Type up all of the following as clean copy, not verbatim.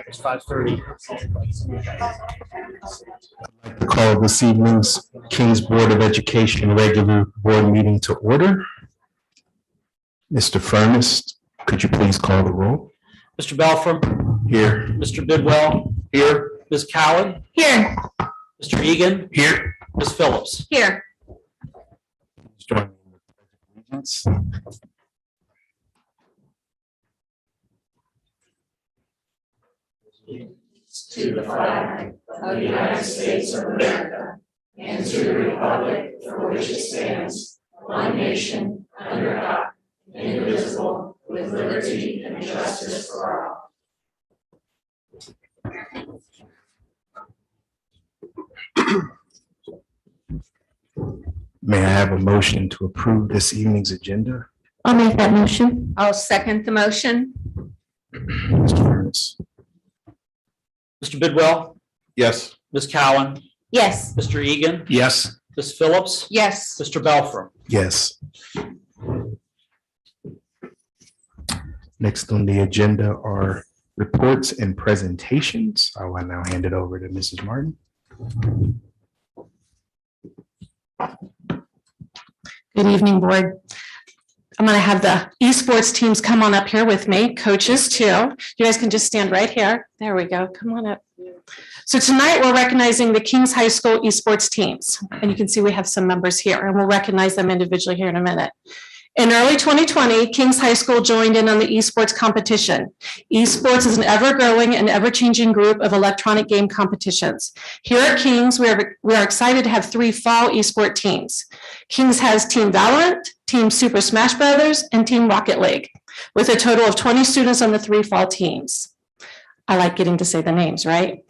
It's 5:30. Call this evening's King's Board of Education regular board meeting to order. Mr. Furness, could you please call the roll? Mr. Belfram. Here. Mr. Bidwell. Here. Ms. Cowan. Here. Mr. Eagan. Here. Ms. Phillips. Here. Join me in the pledge of allegiance. To the flag of the United States of America and to the republic for which it stands, one nation, under God, indivisible, with liberty and justice for all. May I have a motion to approve this evening's agenda? I'll make that motion. I'll second the motion. Mr. Furness. Mr. Bidwell. Yes. Ms. Cowan. Yes. Mr. Eagan. Yes. Ms. Phillips. Yes. Mr. Belfram. Yes. Next on the agenda are reports and presentations. I will now hand it over to Mrs. Martin. Good evening, board. I'm going to have the esports teams come on up here with me, coaches too. You guys can just stand right here. There we go. Come on up. So tonight we're recognizing the Kings High School esports teams. And you can see we have some members here and we'll recognize them individually here in a minute. In early 2020, Kings High School joined in on the esports competition. Esports is an ever-growing and ever-changing group of electronic game competitions. Here at Kings, we are excited to have 3 fall esport teams. Kings has Team Valorant, Team Super Smash Brothers, and Team Rocket League, with a total of 20 students on the 3 fall teams. I like getting to say the names, right?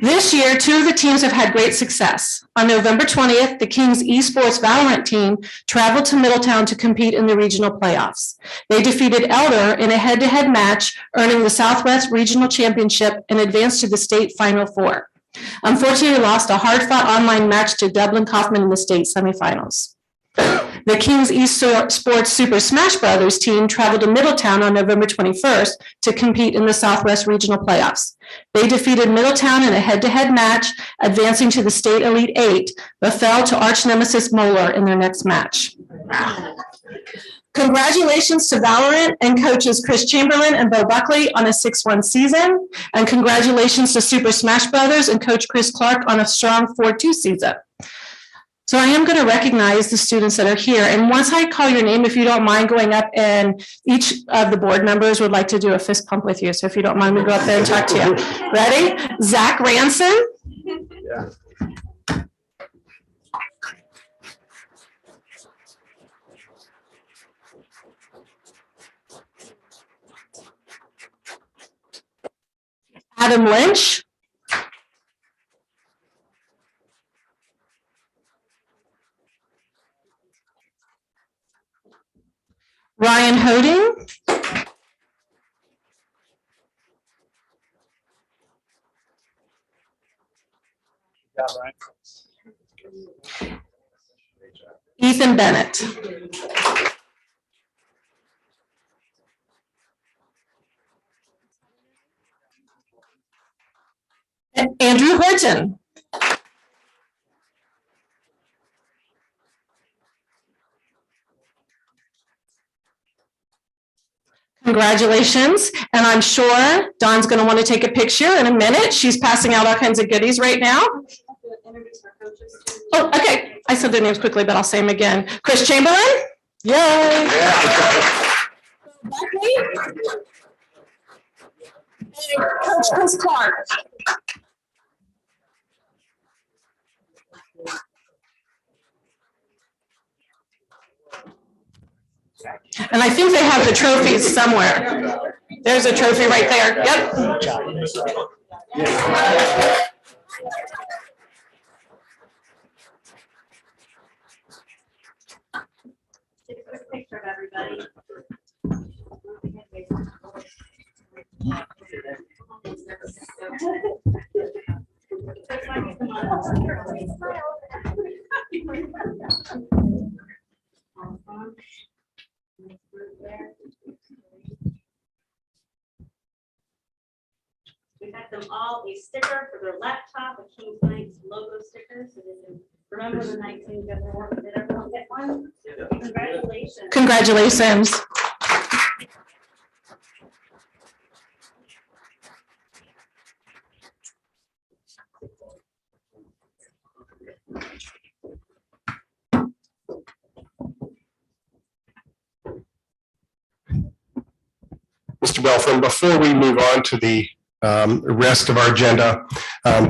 This year, 2 of the teams have had great success. On November 20th, the Kings Esports Valorant team traveled to Middletown to compete in the regional playoffs. They defeated Elder in a head-to-head match, earning the Southwest Regional Championship and advanced to the state Final 4. Unfortunately, lost a hard-fought online match to Dublin Kaufman in the state semifinals. The Kings Esports Super Smash Brothers team traveled to Middletown on November 21st to compete in the Southwest Regional Playoffs. They defeated Middletown in a head-to-head match, advancing to the state Elite 8, but fell to arch nemesis Moeller in their next match. Congratulations to Valorant and coaches Chris Chamberlain and Bo Buckley on a 6-1 season, and congratulations to Super Smash Brothers and coach Chris Clark on a strong 4-2 season. So I am going to recognize the students that are here. And once I call your name, if you don't mind going up, and each of the board members would like to do a fist pump with you. So if you don't mind, we go up there and talk to you. Ready? Zach Ranson. Yeah. Adam Lynch. Ryan Hoding. Ethan Bennett. And Andrew Horton. Congratulations. And I'm sure Dawn's going to want to take a picture in a minute. She's passing out all kinds of goodies right now. Oh, okay. I said their names quickly, but I'll say them again. Chris Chamberlain. Yay. Yeah. And Coach Chris Clark. And I think they have the trophies somewhere. There's a trophy right there. Yep. Take a quick picture of everybody. group there. We got them all a sticker for their laptop, a Kings Knights logo sticker, so they can remember the night things that were working. Did everyone get one? Congratulations. Congratulations. Mr. Belfrin, before we move on to the rest of our agenda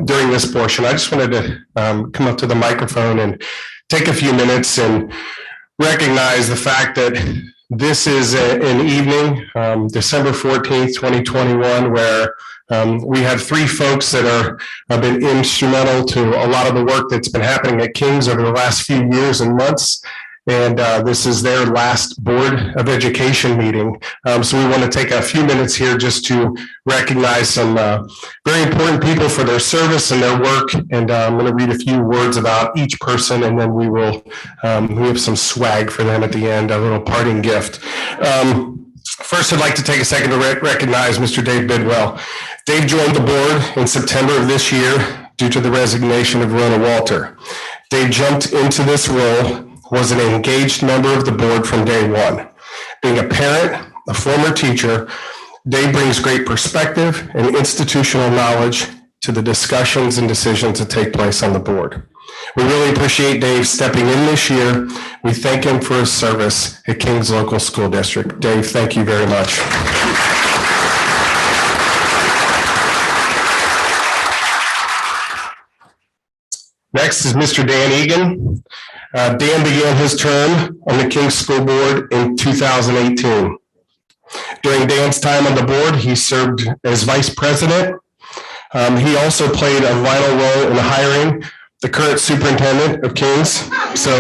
during this portion, I just wanted to come up to the microphone and take a few minutes and recognize the fact that this is an evening, December 14th, 2021, where we have three folks that have been instrumental to a lot of the work that's been happening at King's over the last few years and months. And this is their last Board of Education meeting. So we want to take a few minutes here just to recognize some very important people for their service and their work. And I'm going to read a few words about each person, and then we have some swag for them at the end, a little parting gift. First, I'd like to take a second to recognize Mr. Dave Bidwell. Dave joined the board in September of this year due to the resignation of Rona Walter. Dave jumped into this role, was an engaged member of the board from day one. Being a parent, a former teacher, Dave brings great perspective and institutional knowledge to the discussions and decisions that take place on the board. We really appreciate Dave stepping in this year. We thank him for his service at King's Local School District. Dave, thank you very much. Next is Mr. Dan Eagan. Dan began his term on the King's School Board in 2018. During Dan's time on the board, he served as vice president. He also played a vital role in hiring the current superintendent of King's. So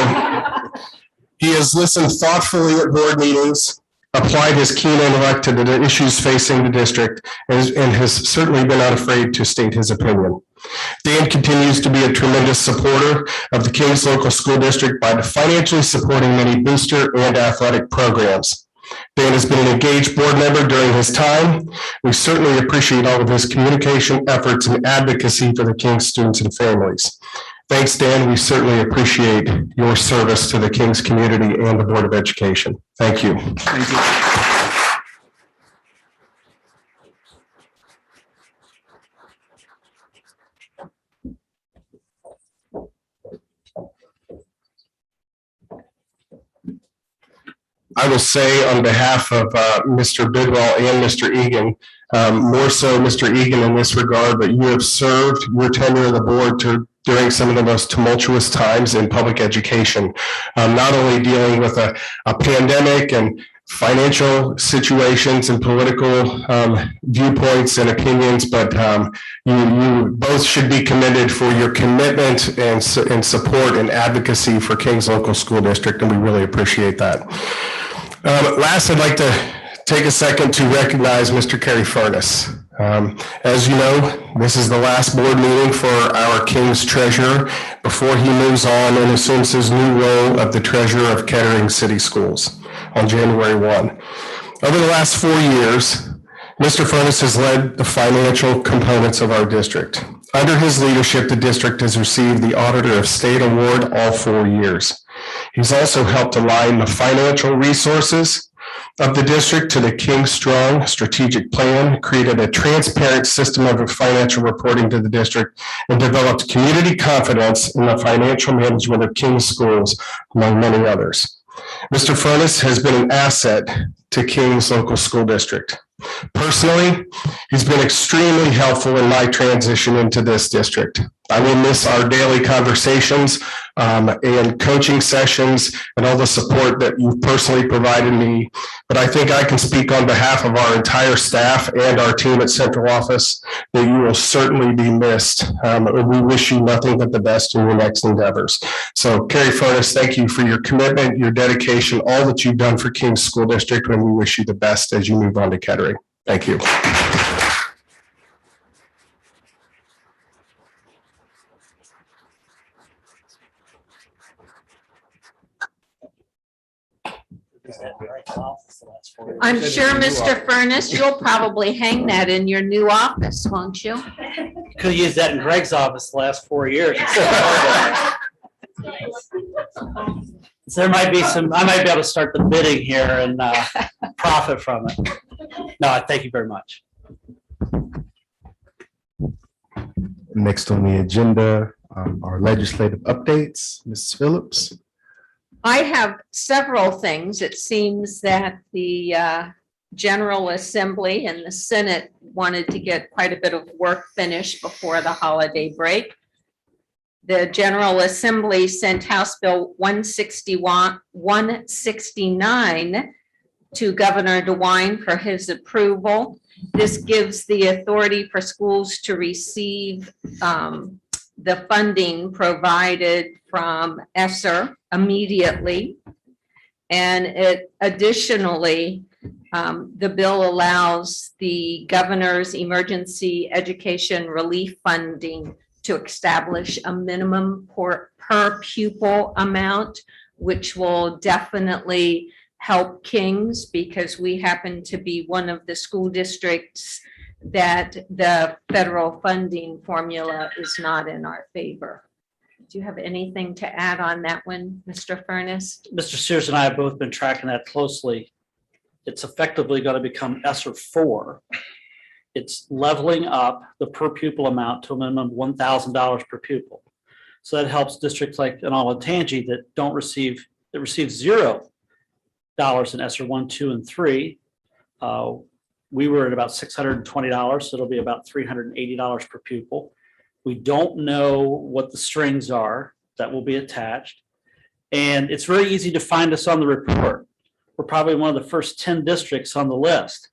he has listened thoughtfully at board meetings, applied his keen intellect to the issues facing the district, and has certainly been unafraid to state his opinion. Dan continues to be a tremendous supporter of the King's Local School District by financially supporting many booster and athletic programs. Dan has been an engaged board member during his time. We certainly appreciate all of his communication efforts and advocacy for the King's students and families. Thanks, Dan. We certainly appreciate your service to the King's community and the Board of Education. Thank you. Thank you. I will say on behalf of Mr. Bidwell and Mr. Eagan, more so Mr. Eagan in this regard, but you have served your tenure on the board during some of the most tumultuous times in public education, not only dealing with a pandemic and financial situations and political viewpoints and opinions, but you both should be commended for your commitment and support and advocacy for King's Local School District, and we really appreciate that. Last, I'd like to take a second to recognize Mr. Kerry Furness. As you know, this is the last board meeting for our King's treasurer before he moves on and assumes his new role of the treasurer of Kettering City Schools on January 1. Over the last 4 years, Mr. Furness has led the financial components of our district. Under his leadership, the district has received the Auditor of State Award all 4 years. He's also helped align the financial resources of the district to the King's Strong strategic plan, created a transparent system of financial reporting to the district, and developed community confidence in the financial management of King's schools, among many others. Mr. Furness has been an asset to King's Local School District. Personally, he's been extremely helpful in my transition into this district. I will miss our daily conversations and coaching sessions and all the support that you've personally provided me. But I think I can speak on behalf of our entire staff and our team at Central Office that you will certainly be missed. We wish you nothing but the best in your next endeavors. So, Kerry Furness, thank you for your commitment, your dedication, all that you've done for King's School District, and we wish you the best as you move on to Kettering. Thank you. I'm sure, Mr. Furnace, you'll probably hang that in your new office, won't you? Could have used that in Greg's office the last 4 years. So there might be some, I might be able to start the bidding here and profit from it. No, thank you very much. Next on the agenda, our legislative updates. Mrs. Phillips. I have several things. It seems that the General Assembly and the Senate wanted to get quite a bit of work finished before the holiday break. The General Assembly sent House Bill 169 to Governor DeWine for his approval. This gives the authority for schools to receive the funding provided from ESSER immediately. And it additionally, the bill allows the governor's emergency education relief funding to establish a minimum per pupil amount, which will definitely help Kings because we happen to be one of the school districts that the federal funding formula is not in our favor. Do you have anything to add on that one, Mr. Furnace? Mr. Sears and I have both been tracking that closely. It's effectively going to become ESSER 4. It's leveling up the per pupil amount to a minimum of $1,000 per pupil. So that helps districts like Anawantangi that receive $0 in ESSER 1, 2, and 3. We were at about $620, so it'll be about $380 per pupil. We don't know what the strings are that will be attached. And it's very easy to find us on the report. We're probably one of the first 10 districts on the list.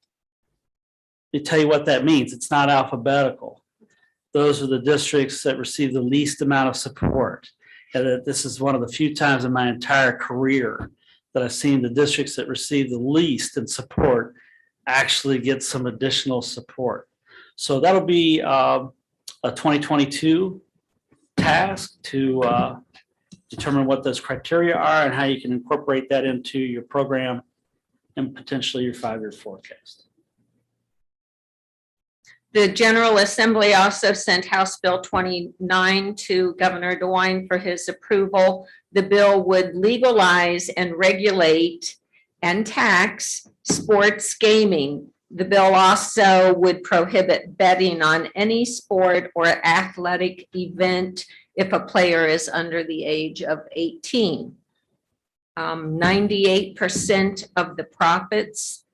Let me tell you what that means. It's not alphabetical. Those are the districts that receive the least amount of support. And this is one of the few times in my entire career that I've seen the districts that receive the least in support actually get some additional support. So that'll be a 2022 task to determine what those criteria are and how you can incorporate that into your program and potentially your 5-year forecast. The General Assembly also sent House Bill 29 to Governor DeWine for his approval. The bill would legalize and regulate and tax sports gaming. The bill also would prohibit betting on any sport or athletic event if a player is under the age of 18. 98% of the profits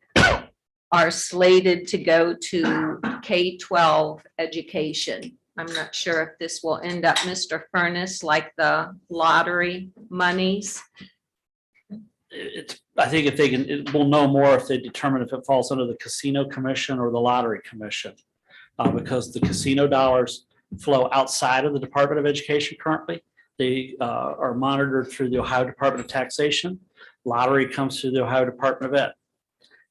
are slated to go to K-12 education. I'm not sure if this will end up, Mr. Furnace, like the lottery monies. I think if they can, we'll know more if they determine if it falls under the Casino Commission or the Lottery Commission, because the casino dollars flow outside of the Department of Education currently. They are monitored through the Ohio Department of Taxation. Lottery comes through the Ohio Department of Ed,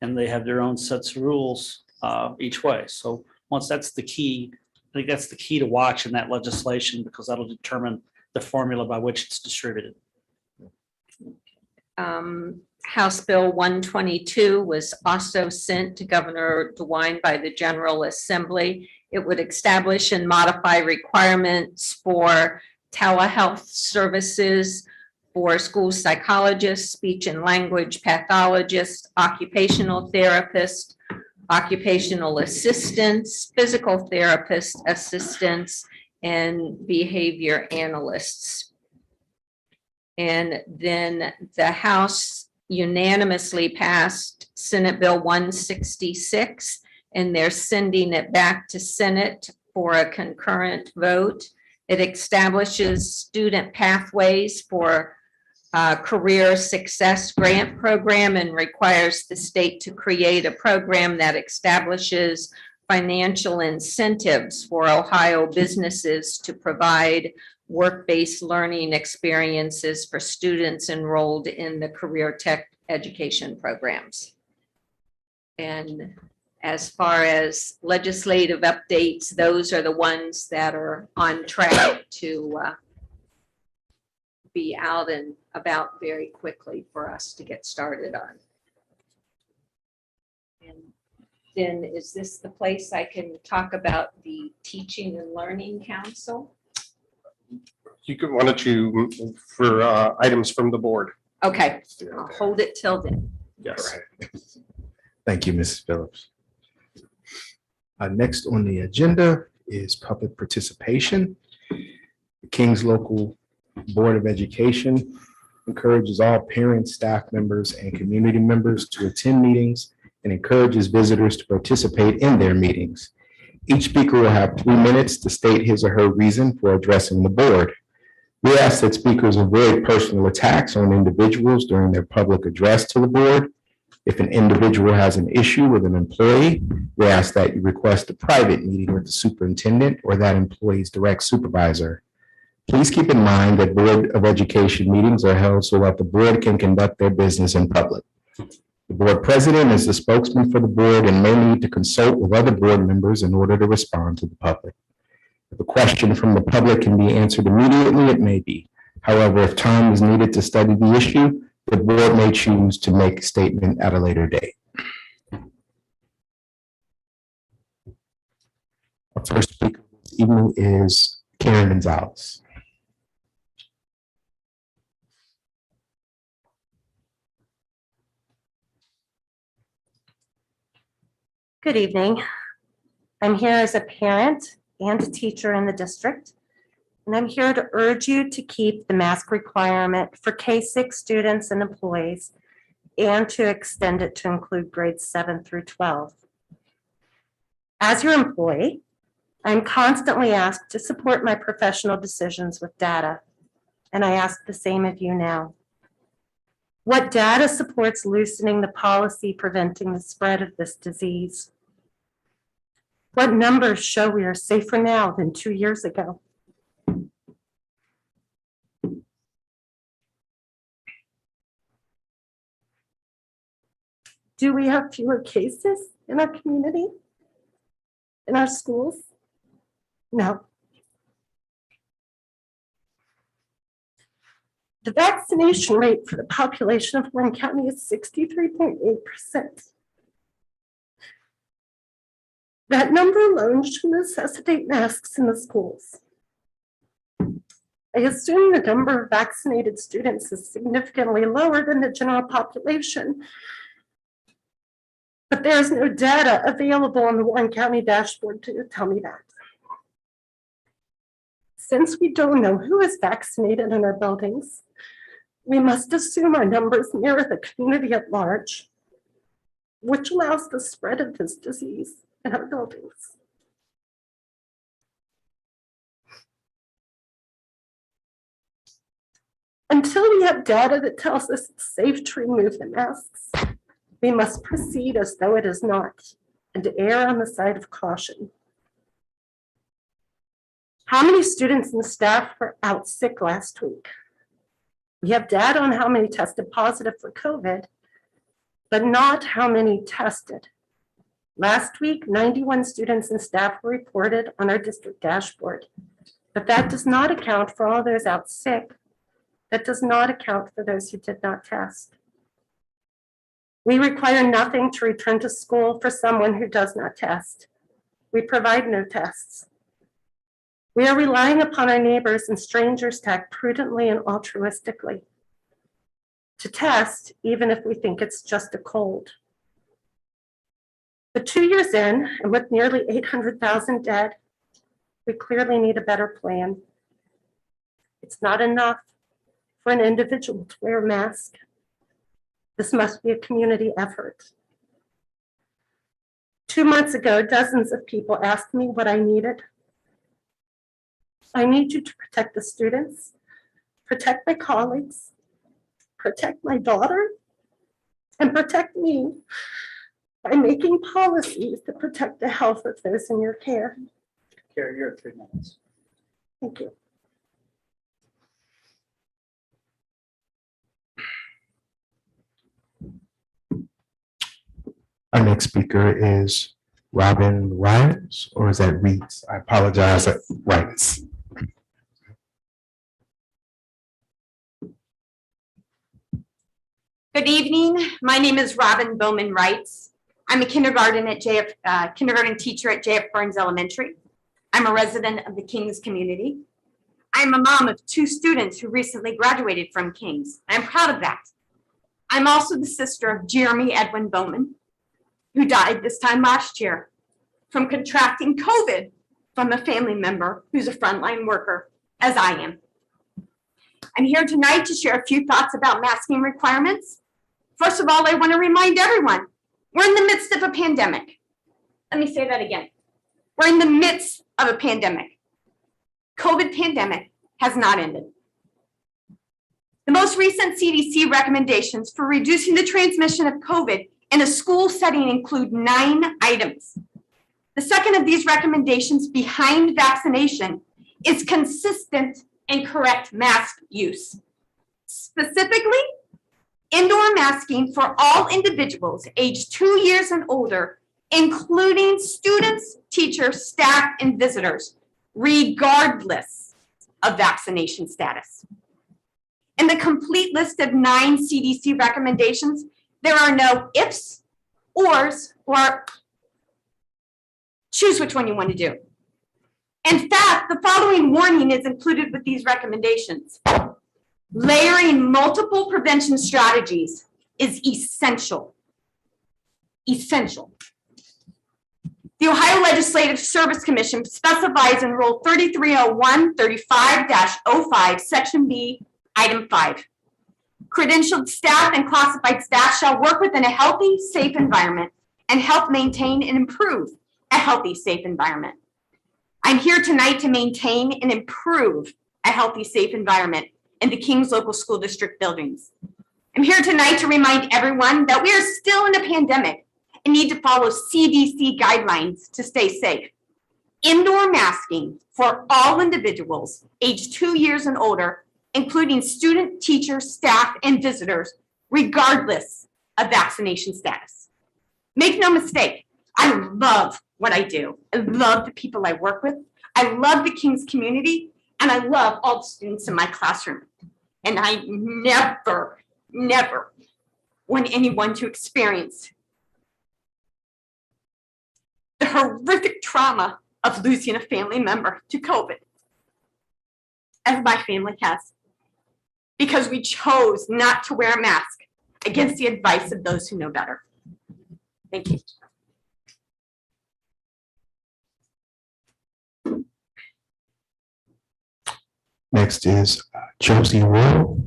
and they have their own sets of rules each way. So once that's the key, I think that's the key to watch in that legislation because that'll determine the formula by which it's distributed. House Bill 122 was also sent to Governor DeWine by the General Assembly. It would establish and modify requirements for telehealth services for school psychologists, speech and language pathologists, occupational therapists, occupational assistants, physical therapist assistants, and behavior analysts. And then the House unanimously passed Senate Bill 166, and they're sending it back to Senate for a concurrent vote. It establishes student pathways for career success grant program and requires the state to create a program that establishes financial incentives for Ohio businesses to provide work-based learning experiences for students enrolled in the career tech education programs. And as far as legislative updates, those are the ones that are on track to be out and about very quickly for us to get started on. And then is this the place I can talk about the Teaching and Learning Council? You could, why don't you, for items from the board? Okay, I'll hold it till then. Yes. Thank you, Mrs. Phillips. Next on the agenda is public participation. The Kings Local Board of Education encourages all parents, staff members, and community members to attend meetings and encourages visitors to participate in their meetings. Each speaker will have 3 minutes to state his or her reason for addressing the board. We ask that speakers avoid personal attacks on individuals during their public address to the board. If an individual has an issue with an employee, we ask that you request a private meeting with the superintendent or that employee's direct supervisor. Please keep in mind that Board of Education meetings are held so that the board can conduct their business in public. The board president is the spokesman for the board and may need to consult with other board members in order to respond to the public. If a question from the public can be answered immediately, it may be. However, if time is needed to study the issue, the board may choose to make a statement at a later date. Our first speaker this evening is Karen Gonzalez. Good evening. I'm here as a parent and a teacher in the district, and I'm here to urge you to keep the mask requirement for K-6 students and employees and to extend it to include grades 7 through 12. As your employee, I'm constantly asked to support my professional decisions with data, and I ask the same of you now. What data supports loosening the policy preventing the spread of this disease? What numbers show we are safer now than 2 years ago? Do we have fewer cases in our community? In our schools? No. The vaccination rate for the population of Warren County is 63.8%. That number alone should necessitate masks in the schools. I assume the number of vaccinated students is significantly lower than the general population, but there is no data available on the Warren County dashboard to tell me that. Since we don't know who is vaccinated in our buildings, we must assume our numbers mirror the community at large, which allows the spread of this disease in our buildings. Until we have data that tells us it's safe to remove the masks, we must proceed as though it is not and err on the side of caution. How many students and staff were out sick last week? We have data on how many tested positive for COVID, but not how many tested. Last week, 91 students and staff were reported on our district dashboard, but that does not account for all those out sick. That does not account for those who did not test. We require nothing to return to school for someone who does not test. We provide no tests. We are relying upon our neighbors and strangers to act prudently and altruistically, to test even if we think it's just a cold. But 2 years in, and with nearly 800,000 dead, we clearly need a better plan. It's not enough for an individual to wear a mask. This must be a community effort. 2 months ago, dozens of people asked me what I needed. I need you to protect the students, protect my colleagues, protect my daughter, and protect me by making policies that protect the health of those in your care. Carrie, you're at 3 minutes. Thank you. Our next speaker is Robin Riles, or is that Reeds? I apologize. Rights. Good evening. My name is Robin Bowman Wrights. I'm a kindergarten teacher at JF Burns Elementary. I'm a resident of the Kings community. I'm a mom of 2 students who recently graduated from Kings. I'm proud of that. I'm also the sister of Jeremy Edwin Bowman, who died this time last year from contracting COVID from a family member who's a frontline worker, as I am. I'm here tonight to share a few thoughts about masking requirements. First of all, I want to remind everyone, we're in the midst of a pandemic. Let me say that again. We're in the midst of a pandemic. COVID pandemic has not ended. The most recent CDC recommendations for reducing the transmission of COVID in a school setting include 9 items. The second of these recommendations behind vaccination is consistent and correct mask use. Specifically, indoor masking for all individuals aged 2 years and older, including students, teachers, staff, and visitors, regardless of vaccination status. In the complete list of 9 CDC recommendations, there are no ifs, ors, or choose which one you want to do. In fact, the following warning is included with these recommendations. Layering multiple prevention strategies is essential. Essential. The Ohio Legislative Service Commission specifies in Rule 3301-35-05, Section B, Item 5. Credentialed staff and classified staff shall work within a healthy, safe environment and help maintain and improve a healthy, safe environment. I'm here tonight to maintain and improve a healthy, safe environment in the Kings Local School District buildings. I'm here tonight to remind everyone that we are still in a pandemic and need to follow CDC guidelines to stay safe. Indoor masking for all individuals aged 2 years and older, including student, teachers, staff, and visitors, regardless of vaccination status. Make no mistake, I love what I do. I love the people I work with. I love the Kings community, and I love all the students in my classroom. And I never, never want anyone to experience the horrific trauma of losing a family member to COVID, as my family has, because we chose not to wear a mask against the advice of those who know better. Thank you. Next is Josie Royal.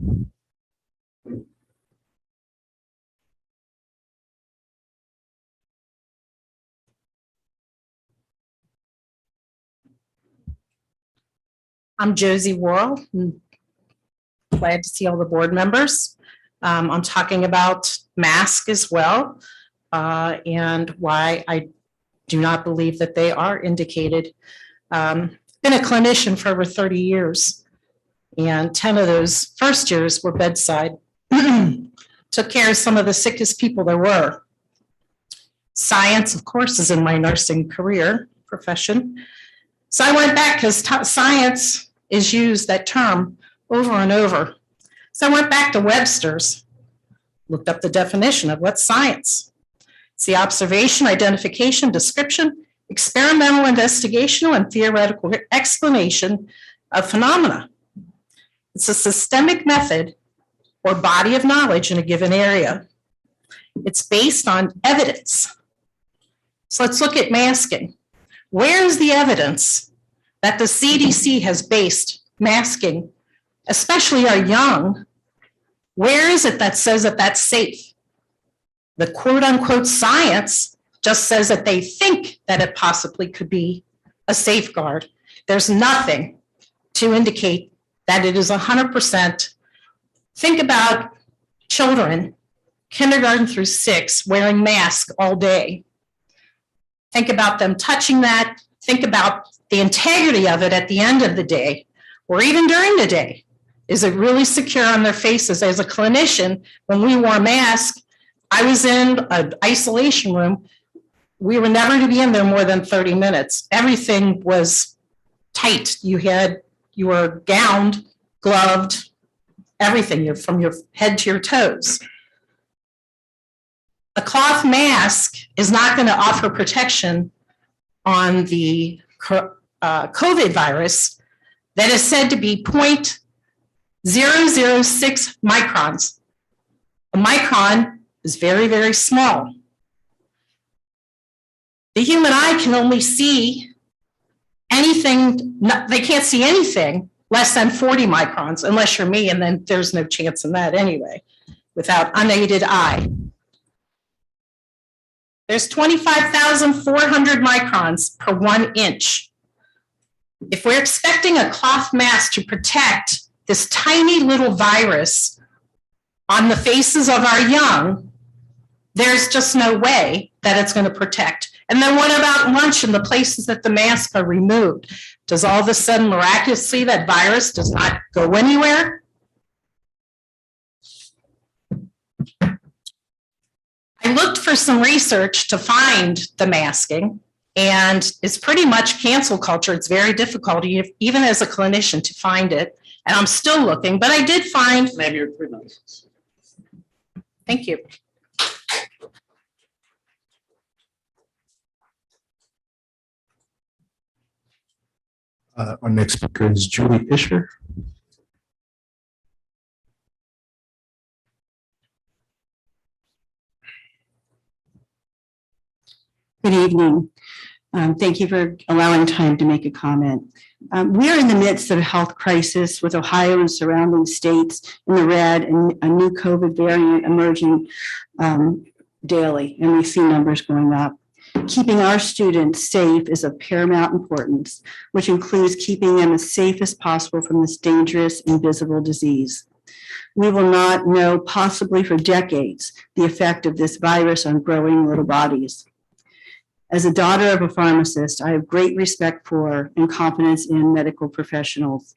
I'm Josie Worrell. Glad to see all the board members. I'm talking about masks as well, and why I do not believe that they are indicated. Been a clinician for over 30 years, and 10 of those first years were bedside. Took care of some of the sickest people there were. Science, of course, is in my nursing career profession. So I went back because science is used, that term, over and over. So I went back to Webster's, looked up the definition of what's science. It's the observation, identification, description, experimental investigation, and theoretical explanation of phenomena. It's a systemic method or body of knowledge in a given area. It's based on evidence. So let's look at masking. Where is the evidence that the CDC has based masking, especially our young? Where is it that says that that's safe? The quote unquote science just says that they think that it possibly could be a safeguard. There's nothing to indicate that it is 100%. Think about children, kindergarten through 6, wearing masks all day. Think about them touching that. Think about the integrity of it at the end of the day, or even during the day. Is it really secure on their faces? As a clinician, when we wore masks, I was in an isolation room. We were never to be in there more than 30 minutes. Everything was tight. You were gowned, gloved, everything from your head to your toes. a cloth mask is not going to offer protection on the COVID virus that is said to be 0.006 microns. A micron is very, very small. The human eye can only see anything, they can't see anything less than 40 microns, unless you're me, and then there's no chance in that anyway, without unaided eye. There's 25,400 microns per 1 inch. If we're expecting a cloth mask to protect this tiny little virus on the faces of our young, there's just no way that it's going to protect. And then what about lunch and the places that the masks are removed? Does all of a sudden miraculously that virus does not go anywhere? I looked for some research to find the masking, and it's pretty much cancel culture. It's very difficult, even as a clinician, to find it. And I'm still looking, but I did find. Maybe you're 3 minutes. Thank you. Our next speaker is Julie Fisher. Good evening. Thank you for allowing time to make a comment. We're in the midst of a health crisis with Ohio and surrounding states in the red and a new COVID variant emerging daily, and we see numbers going up. Keeping our students safe is of paramount importance, which includes keeping them as safe as possible from this dangerous, invisible disease. We will not know, possibly for decades, the effect of this virus on growing little bodies. As a daughter of a pharmacist, I have great respect for and confidence in medical professionals.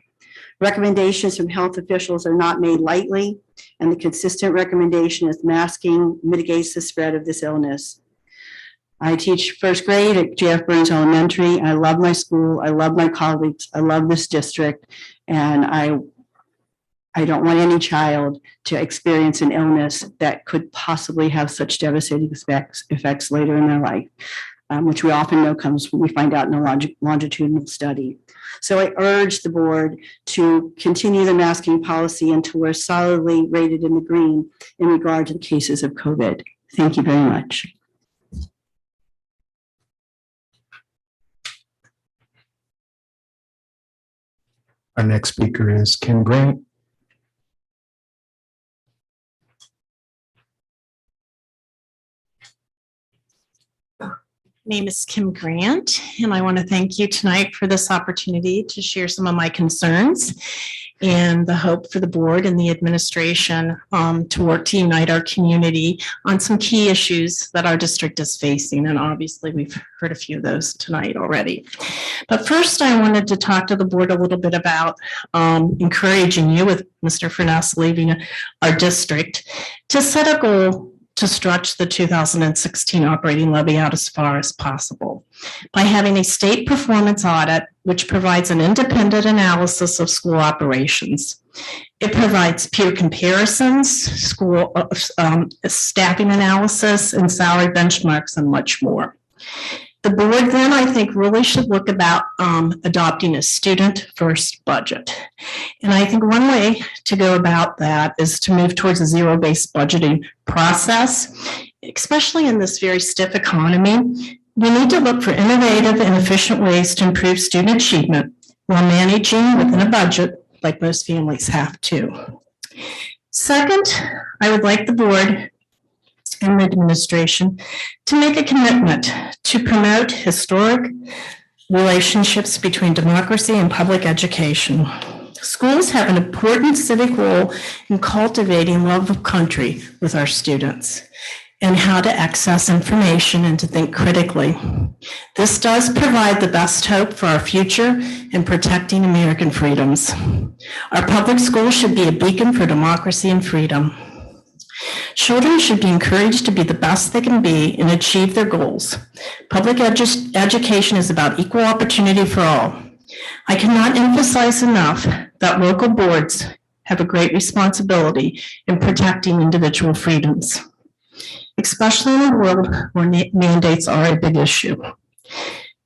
Recommendations from health officials are not made lightly, and the consistent recommendation is masking mitigates the spread of this illness. I teach first grade at J.F. Burns Elementary. I love my school. I love my colleagues. I love this district. And I don't want any child to experience an illness that could possibly have such devastating effects later in their life, which we often know comes when we find out in a longitudinal study. So I urge the board to continue the masking policy until we're solidly rated in the green in regard to the cases of COVID. Thank you very much. Our next speaker is Kim Grant. My name is Kim Grant, and I want to thank you tonight for this opportunity to share some of my concerns and the hope for the board and the administration to work to unite our community on some key issues that our district is facing. And obviously, we've heard a few of those tonight already. But first, I wanted to talk to the board a little bit about encouraging you, with Mr. Furness leaving our district, to set a goal to stretch the 2016 operating levy out as far as possible by having a state performance audit, which provides an independent analysis of school operations. It provides peer comparisons, school staffing analysis, and salary benchmarks, and much more. The board then, I think, really should look about adopting a student-first budget. And I think one way to go about that is to move towards a zero-based budgeting process, especially in this very stiff economy. We need to look for innovative and efficient ways to improve student achievement while managing within a budget like most families have to. Second, I would like the board and the administration to make a commitment to promote historic relationships between democracy and public education. Schools have an important civic role in cultivating love of country with our students and how to access information and to think critically. This does provide the best hope for our future in protecting American freedoms. Our public schools should be a beacon for democracy and freedom. Children should be encouraged to be the best they can be and achieve their goals. Public education is about equal opportunity for all. I cannot emphasize enough that local boards have a great responsibility in protecting individual freedoms. especially in a world where mandates are a big issue.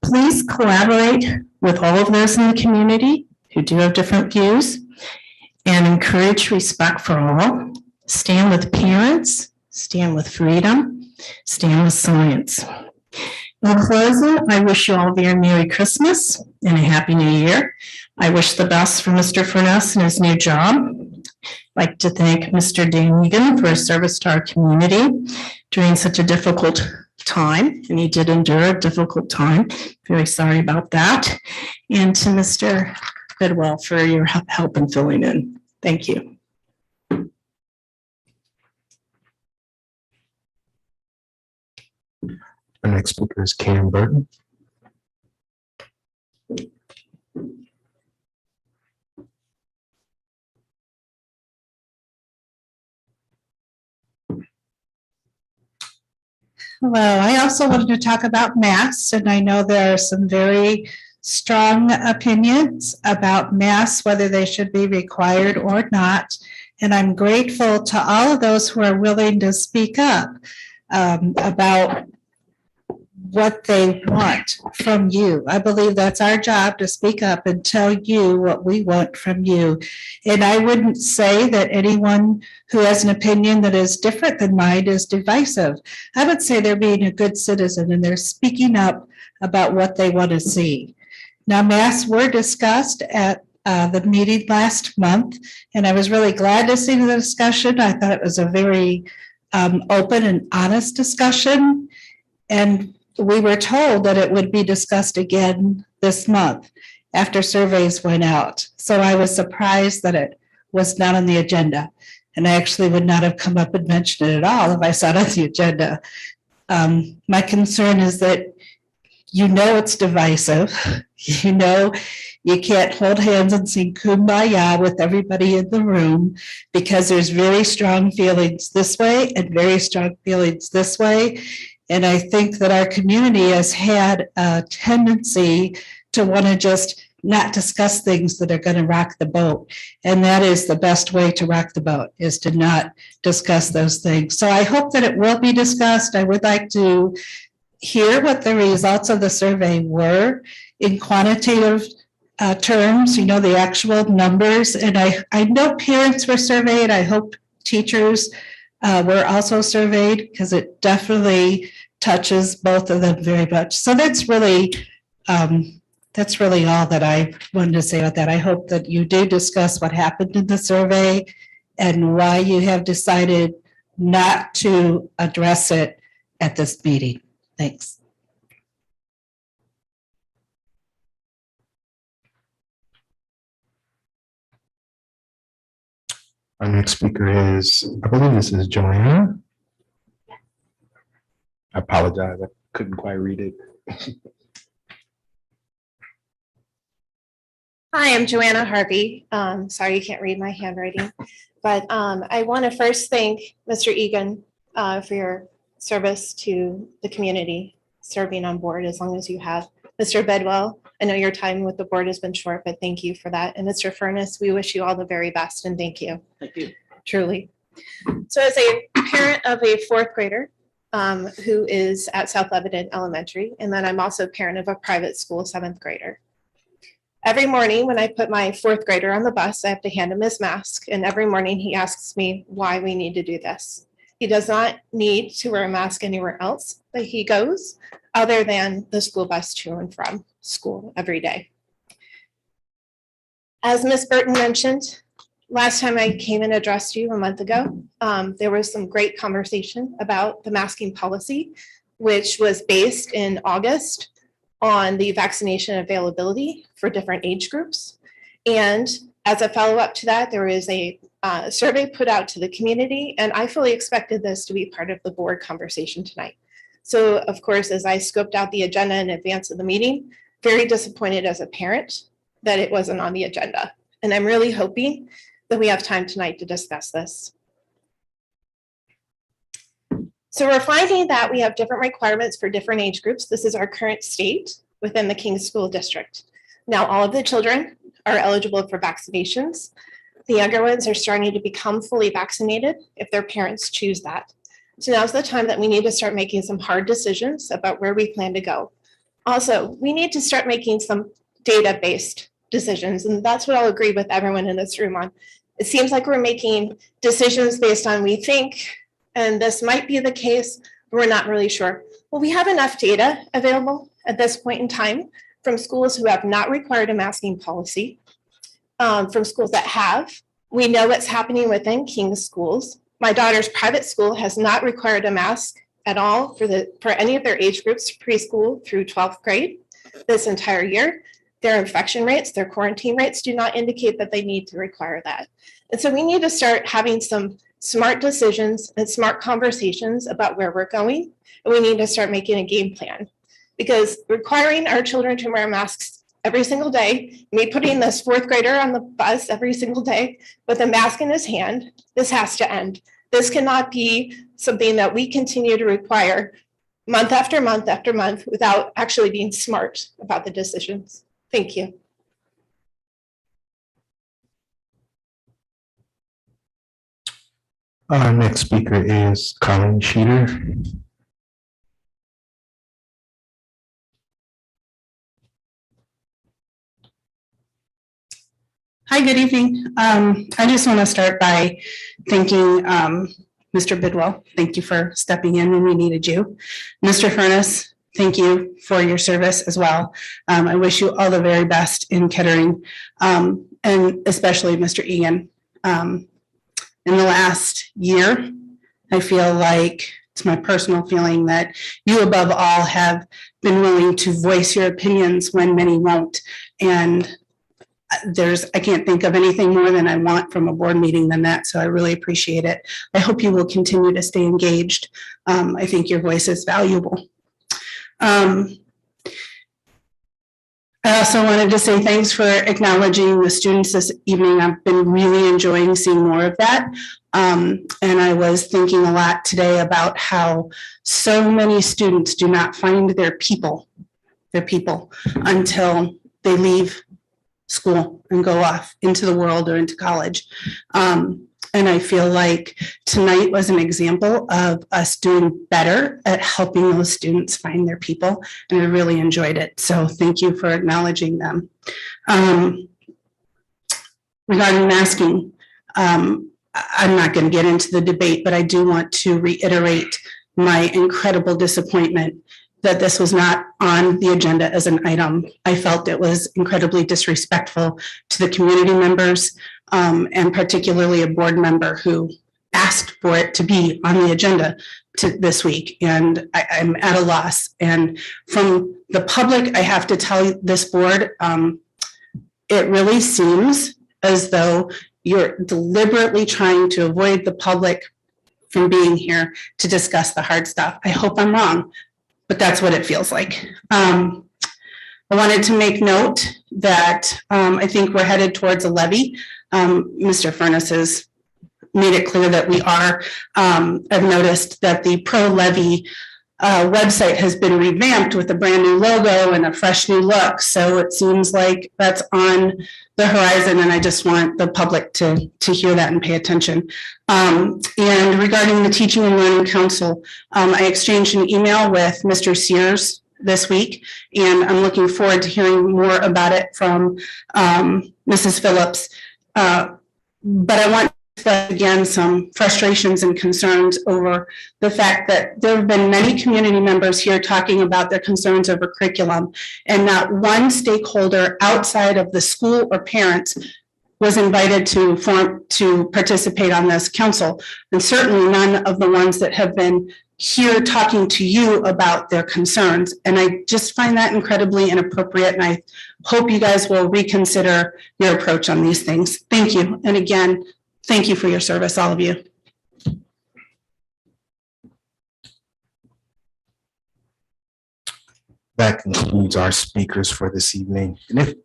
Please collaborate with all of those in the community who do have different views and encourage respect for all. Stand with parents, stand with freedom, stand with science. In closing, I wish you all a very Merry Christmas and a Happy New Year. I wish the best for Mr. Furness in his new job. I'd like to thank Mr. Dan Eagan for his service to our community during such a difficult time, and he did endure a difficult time. Very sorry about that. And to Mr. Bidwell for your help in filling in. Thank you. Our next speaker is Cam Burton. Hello, I also wanted to talk about masks, and I know there are some very strong opinions about masks, whether they should be required or not. And I'm grateful to all of those who are willing to speak up about what they want from you. I believe that's our job, to speak up and tell you what we want from you. And I wouldn't say that anyone who has an opinion that is different than mine is divisive. I would say they're being a good citizen and they're speaking up about what they want to see. Now, masks were discussed at the meeting last month, and I was really glad to see the discussion. I thought it was a very open and honest discussion. And we were told that it would be discussed again this month after surveys went out. So I was surprised that it was not on the agenda. And I actually would not have come up and mentioned it at all if I saw it on the agenda. My concern is that it's divisive. You can't hold hands and sing Kumbaya with everybody in the room because there's very strong feelings this way and very strong feelings this way. And I think that our community has had a tendency to want to just not discuss things that are going to rock the boat. And that is the best way to rock the boat, is to not discuss those things. So I hope that it will be discussed. I would like to hear what the results of the survey were in quantitative terms, the actual numbers. And I know parents were surveyed. I hope teachers were also surveyed, because it definitely touches both of them very much. So that's really all that I wanted to say about that. I hope that you do discuss what happened in the survey and why you have decided not to address it at this meeting. Thanks. Our next speaker is, I believe this is Joanna. I apologize, I couldn't quite read it. Hi, I'm Joanna Harvey. Sorry you can't read my handwriting, but I want to first thank Mr. Eagan for your service to the community, serving on board as long as you have. Mr. Bidwell, I know your time with the board has been short, but thank you for that. And Mr. Furness, we wish you all the very best and thank you. Thank you. Truly. So as a parent of a fourth grader who is at South Lebanon Elementary, and then I'm also a parent of a private school seventh grader. Every morning when I put my fourth grader on the bus, I have to hand him his mask. And every morning he asks me why we need to do this. He does not need to wear a mask anywhere else that he goes, other than the school bus to and from school every day. As Ms. Burton mentioned, last time I came and addressed you a month ago, there was some great conversation about the masking policy, which was based in August on the vaccination availability for different age groups. And as a follow-up to that, there is a survey put out to the community, and I fully expected this to be part of the board conversation tonight. So of course, as I scoped out the agenda in advance of the meeting, very disappointed as a parent that it wasn't on the agenda. And I'm really hoping that we have time tonight to discuss this. So we're finding that we have different requirements for different age groups. This is our current state within the Kings School District. Now, all of the children are eligible for vaccinations. The younger ones are starting to become fully vaccinated if their parents choose that. So now's the time that we need to start making some hard decisions about where we plan to go. Also, we need to start making some data-based decisions, and that's what I'll agree with everyone in this room on. It seems like we're making decisions based on we think, and this might be the case, but we're not really sure. Well, we have enough data available at this point in time from schools who have not required a masking policy, from schools that have. We know what's happening within King's schools. My daughter's private school has not required a mask at all for any of their age groups, preschool through 12th grade this entire year. Their infection rates, their quarantine rates do not indicate that they need to require that. And so we need to start having some smart decisions and smart conversations about where we're going. And we need to start making a game plan, because requiring our children to wear masks every single day, me putting this 4th grader on the bus every single day with a mask in his hand, this has to end. This cannot be something that we continue to require month after month after month without actually being smart about the decisions. Thank you. Our next speaker is Colin Sheeter. Hi, good evening. I just want to start by thanking Mr. Bidwell. Thank you for stepping in when we needed you. Mr. Furness, thank you for your service as well. I wish you all the very best in Kettering, and especially Mr. Eagan. In the last year, I feel like it's my personal feeling that you above all have been willing to voice your opinions when many won't. And I can't think of anything more than I want from a board meeting than that. So I really appreciate it. I hope you will continue to stay engaged. I think your voice is valuable. I also wanted to say thanks for acknowledging the students this evening. I've been really enjoying seeing more of that. And I was thinking a lot today about how so many students do not find their people until they leave school and go off into the world or into college. And I feel like tonight was an example of us doing better at helping those students find their people, and I really enjoyed it. So thank you for acknowledging them. Regarding masking, I'm not going to get into the debate, but I do want to reiterate my incredible disappointment that this was not on the agenda as an item. I felt it was incredibly disrespectful to the community members, and particularly a board member who asked for it to be on the agenda this week. And I'm at a loss. And from the public, I have to tell this board, it really seems as though you're deliberately trying to avoid the public from being here to discuss the hard stuff. I hope I'm wrong, but that's what it feels like. I wanted to make note that I think we're headed towards a levy. Mr. Furness has made it clear that we are. I've noticed that the pro-levy website has been revamped with a brand new logo and a fresh new look. So it seems like that's on the horizon, and I just want the public to hear that and pay attention. And regarding the Teaching and Learning Council, I exchanged an email with Mr. Sears this week, and I'm looking forward to hearing more about it from Mrs. Phillips. But I want to express again some frustrations and concerns over the fact that there have been many community members here talking about their concerns over curriculum, and not one stakeholder outside of the school or parents was invited to participate on this council, and certainly none of the ones that have been here talking to you about their concerns. And I just find that incredibly inappropriate, and I hope you guys will reconsider your approach on these things. Thank you. And again, thank you for your service, all of you. That concludes our speakers for this evening. And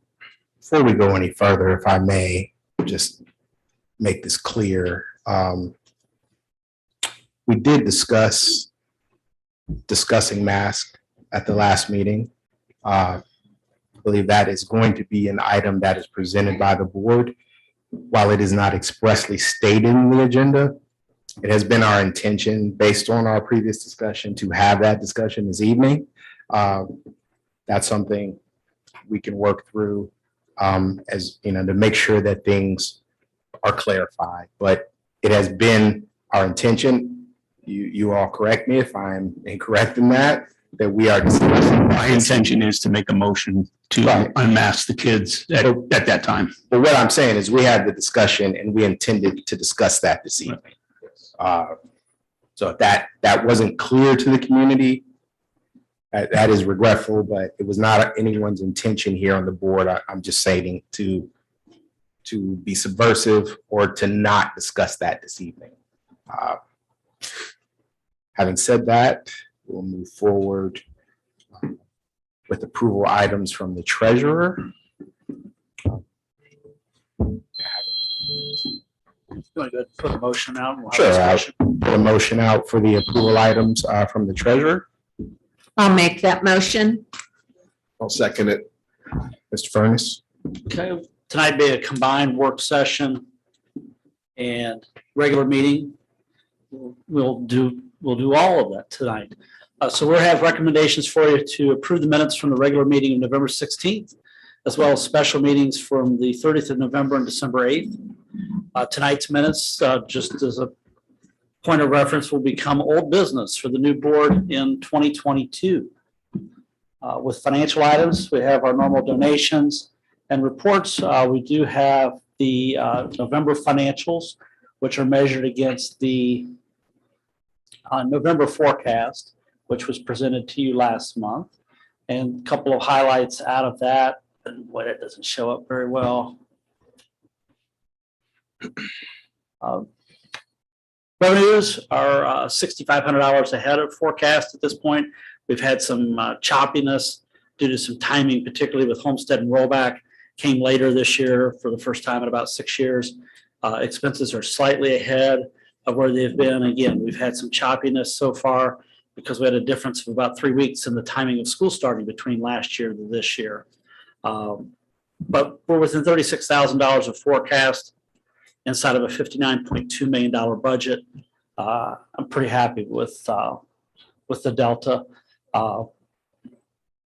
before we go any further, if I may just make this clear, we did discussing masks at the last meeting. I believe that is going to be an item that is presented by the board. While it is not expressly stated in the agenda, It has been our intention, based on our previous discussion, to have that discussion this evening. That's something we can work through as, you know, to make sure that things are clarified. But it has been our intention, you all correct me if I'm incorrect in that we are discussing. My intention is to make a motion to Right. unmask the kids at that time. But what I'm saying is we had the discussion and we intended to discuss that this evening. So if that wasn't clear to the community, that is regretful, but it was not anyone's intention here on the board. I'm just saying to be subversive or to not discuss that this evening. Having said that, we'll move forward with approval items from the treasurer. Going to put a motion out. And we'll have Sure, discussion. Put a motion out for the approval items from the treasurer. I'll make that motion. I'll second it. Mr. Furness? Okay, tonight be a combined work session and regular meeting. We'll do all of that tonight. So we'll have recommendations for you to approve the minutes from the regular meeting of November 16th, as well as special meetings from the 30th of November and December 8th. Tonight's minutes, just as a point of reference, will become old business for the new board in 2022. With financial items, we have our normal donations and reports. We do have the November financials, which are measured against the November forecast, which was presented to you last month. And a couple of highlights out of that. And boy, that doesn't show up very well. Revenues are $6,500 ahead of forecast at this point. We've had some choppiness due to some timing, particularly with homestead and rollback. Came later this year for the first time in about 6 years. Expenses are slightly ahead of where they've been. Again, we've had some choppiness so far because we had a difference of about 3 weeks in the timing of school starting between last year to this year. But we're within $36,000 of forecast inside of a $59.2 million budget. I'm pretty happy with the delta.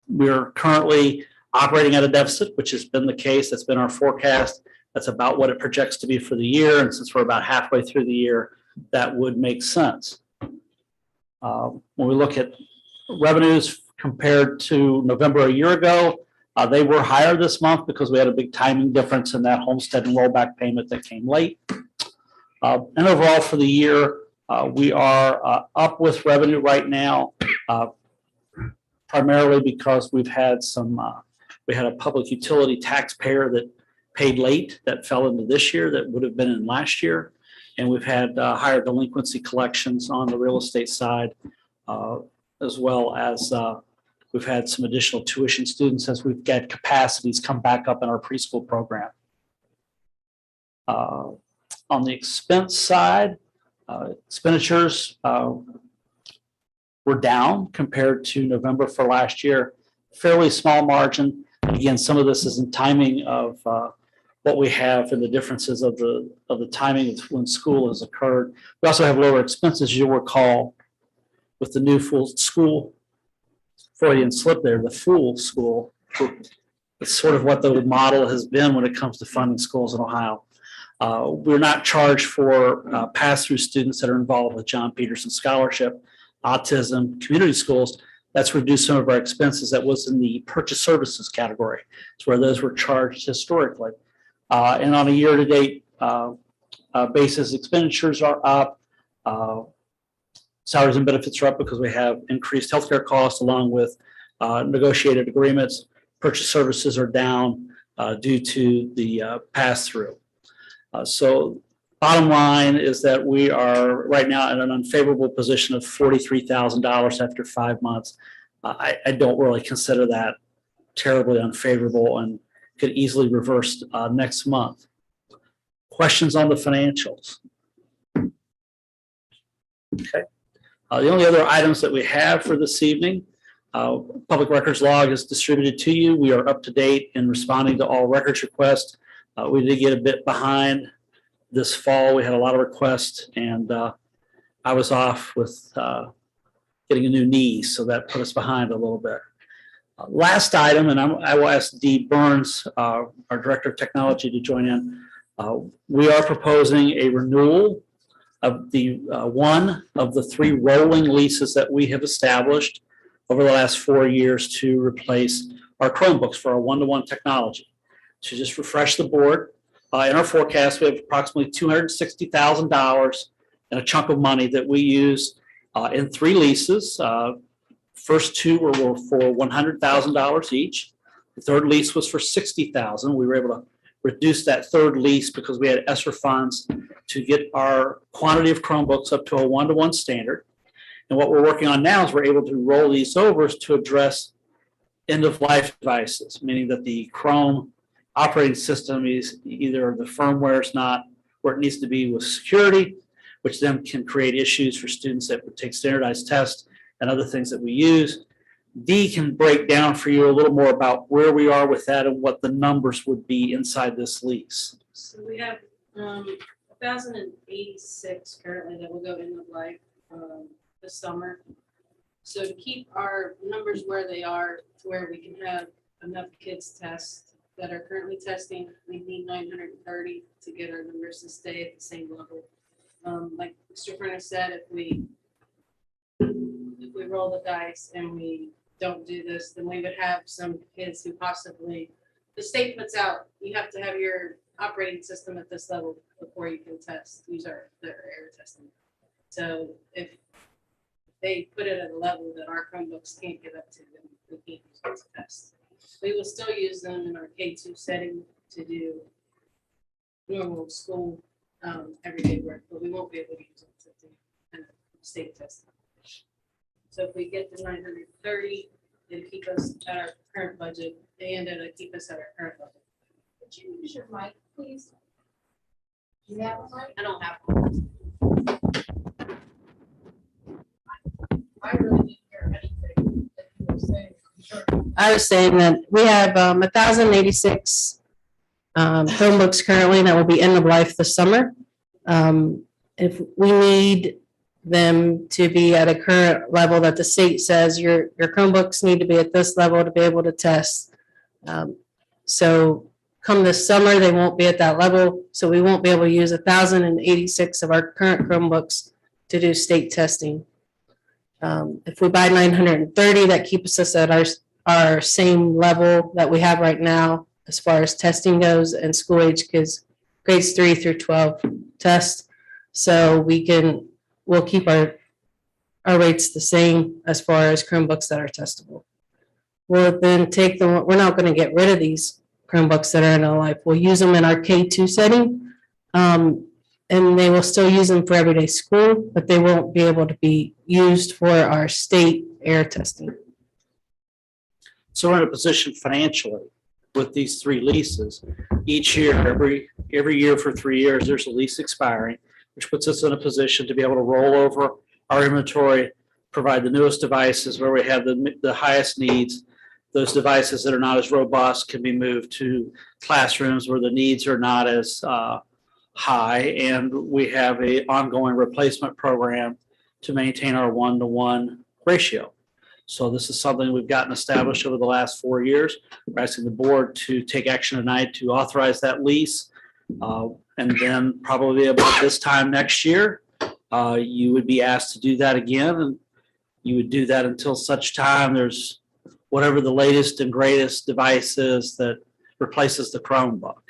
We're currently operating at a deficit, which has been the case. That's been our forecast. That's about what it projects to be for the year. And since we're about halfway through the year, that would make sense. When we look at revenues compared to November a year ago, they were higher this month because we had a big timing difference in that homestead and rollback payment that came late. And overall for the year, we are up with revenue right now, primarily because we've had we had a public utility taxpayer that paid late that fell into this year that would have been in last year. And we've had higher delinquency collections on the real estate side, as well as we've had some additional tuition students as we've got capacities come back up in our preschool program. On the expense side, expenditures were down compared to November for last year. Fairly small margin. Again, some of this is in timing of what we have and the differences of the timing of when school has occurred. We also have lower expenses, you'll recall, with the new full school. Freudian slip there, the full school. It's sort of what the model has been when it comes to funding schools in Ohio. We're not charged for pass-through students that are involved with John Peterson Scholarship, autism, community schools. That's reduced some of our expenses. That was in the purchase services category. It's where those were charged historically. And on a year-to-date basis, expenditures are up. Salaries and benefits are up because we have increased healthcare costs along with negotiated agreements. Purchase services are down due to the pass-through. So bottom line is that we are right now in an unfavorable position of $43,000 after 5 months. I don't really consider that terribly unfavorable and could easily reverse next month. Questions on the financials? Okay. The only other items that we have for this evening, public records log is distributed to you. We are up to date in responding to all records requests. We did get a bit behind this fall. We had a lot of requests and I was off with getting a new knee, so that put us behind a little bit. Last item, and I will ask Dee Burns, our Director of Technology, to join in. We are proposing a renewal of the one of the 3 rolling leases that we have established over the last 4 years to replace our Chromebooks for our one-to-one technology. To just refresh the board, in our forecast, we have approximately $260,000 and a chunk of money that we use in 3 leases. First 2 were for $100,000 each. The third lease was for $60,000. We were able to reduce that third lease because we had ESSER funds to get our quantity of Chromebooks up to a one-to-one standard. And what we're working on now is we're able to roll these over to address end-of-life devices, meaning that the Chrome operating system is either the firmware is not where it needs to be with security, which then can create issues for students that would take standardized tests and other things that we use. Dee can break down for you a little more about where we are with that and what the numbers would be inside this lease. So we have 1,086 currently that will go end of life this summer. So to keep our numbers where they are, to where we can have enough kids test that are currently testing, we need 930 to get our numbers to stay at the same level. Like Mr. Furnace said, if we roll the dice and we don't do this, then we would have some kids who possibly, the state puts out, you have to have your operating system at this level before you can use their air testing. So if they put it at a level that our Chromebooks can't get up to, then we can't use them to test. We will still use them in our K2 setting to do normal school everyday work, but we won't be able to use them to do state testing. So if we get to 930, it'll keep us at our current budget, and it'll keep us at our current level. Could you use your mic, please? Do you have a mic? I don't have one. I really didn't hear anything that you were saying. Sure. I was saying that we have 1,086 Chromebooks currently that will be end of life this summer. If we need them to be at a current level that the state says your Chromebooks need to be at this level to be able to test. So come this summer, they won't be at that level. So we won't be able to use 1,086 of our current Chromebooks to do state testing. If we buy 930, that keeps us at our same level that we have right now as far as testing goes and school age kids, grades 3 through 12 test. So we'll keep our rates the same as far as Chromebooks that are testable. We'll then we're not going to get rid of these Chromebooks that are in our life. We'll use them in our K2 setting, and they will still use them for everyday school, but they won't be able to be used for our state air testing. So we're in a position financially with these 3 leases. Each year, every year for 3 years, there's a lease expiring, which puts us in a position to be able to roll over our inventory, provide the newest devices where we have the highest needs. Those devices that are not as robust can be moved to classrooms where the needs are not as high. And we have an ongoing replacement program to maintain our 1-to-1 ratio. So this is something we've gotten established over the last 4 years. We're asking the board to take action tonight to authorize that lease. And then probably about this time next year, you would be asked to do that again. And you would do that until such time there's whatever the latest and greatest device is that replaces the Chromebook.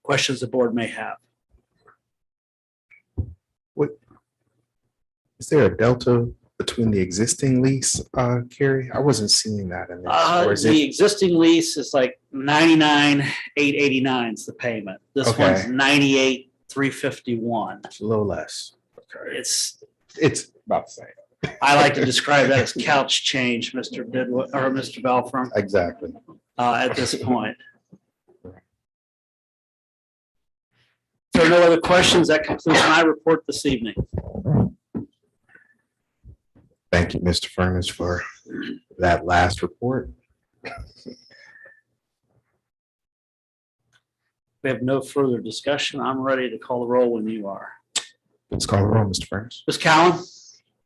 Questions the board may have. Is there a delta between the existing lease, Carrie? I wasn't seeing that in there. Or is The it, existing lease is like $99,889 is the payment. This Okay. one's $98,351. it's a little less? It's, It's about the same. I like to describe that as couch change, Mr. Bidwell or Mr. Belfram, Exactly. at this point. If there are no other questions, that concludes my report this evening. Thank you, Mr. Furnace, for that last report. We have no further discussion. I'm ready to call the roll when you are. Let's call the roll, Mr. Furnace. Ms. Cowan,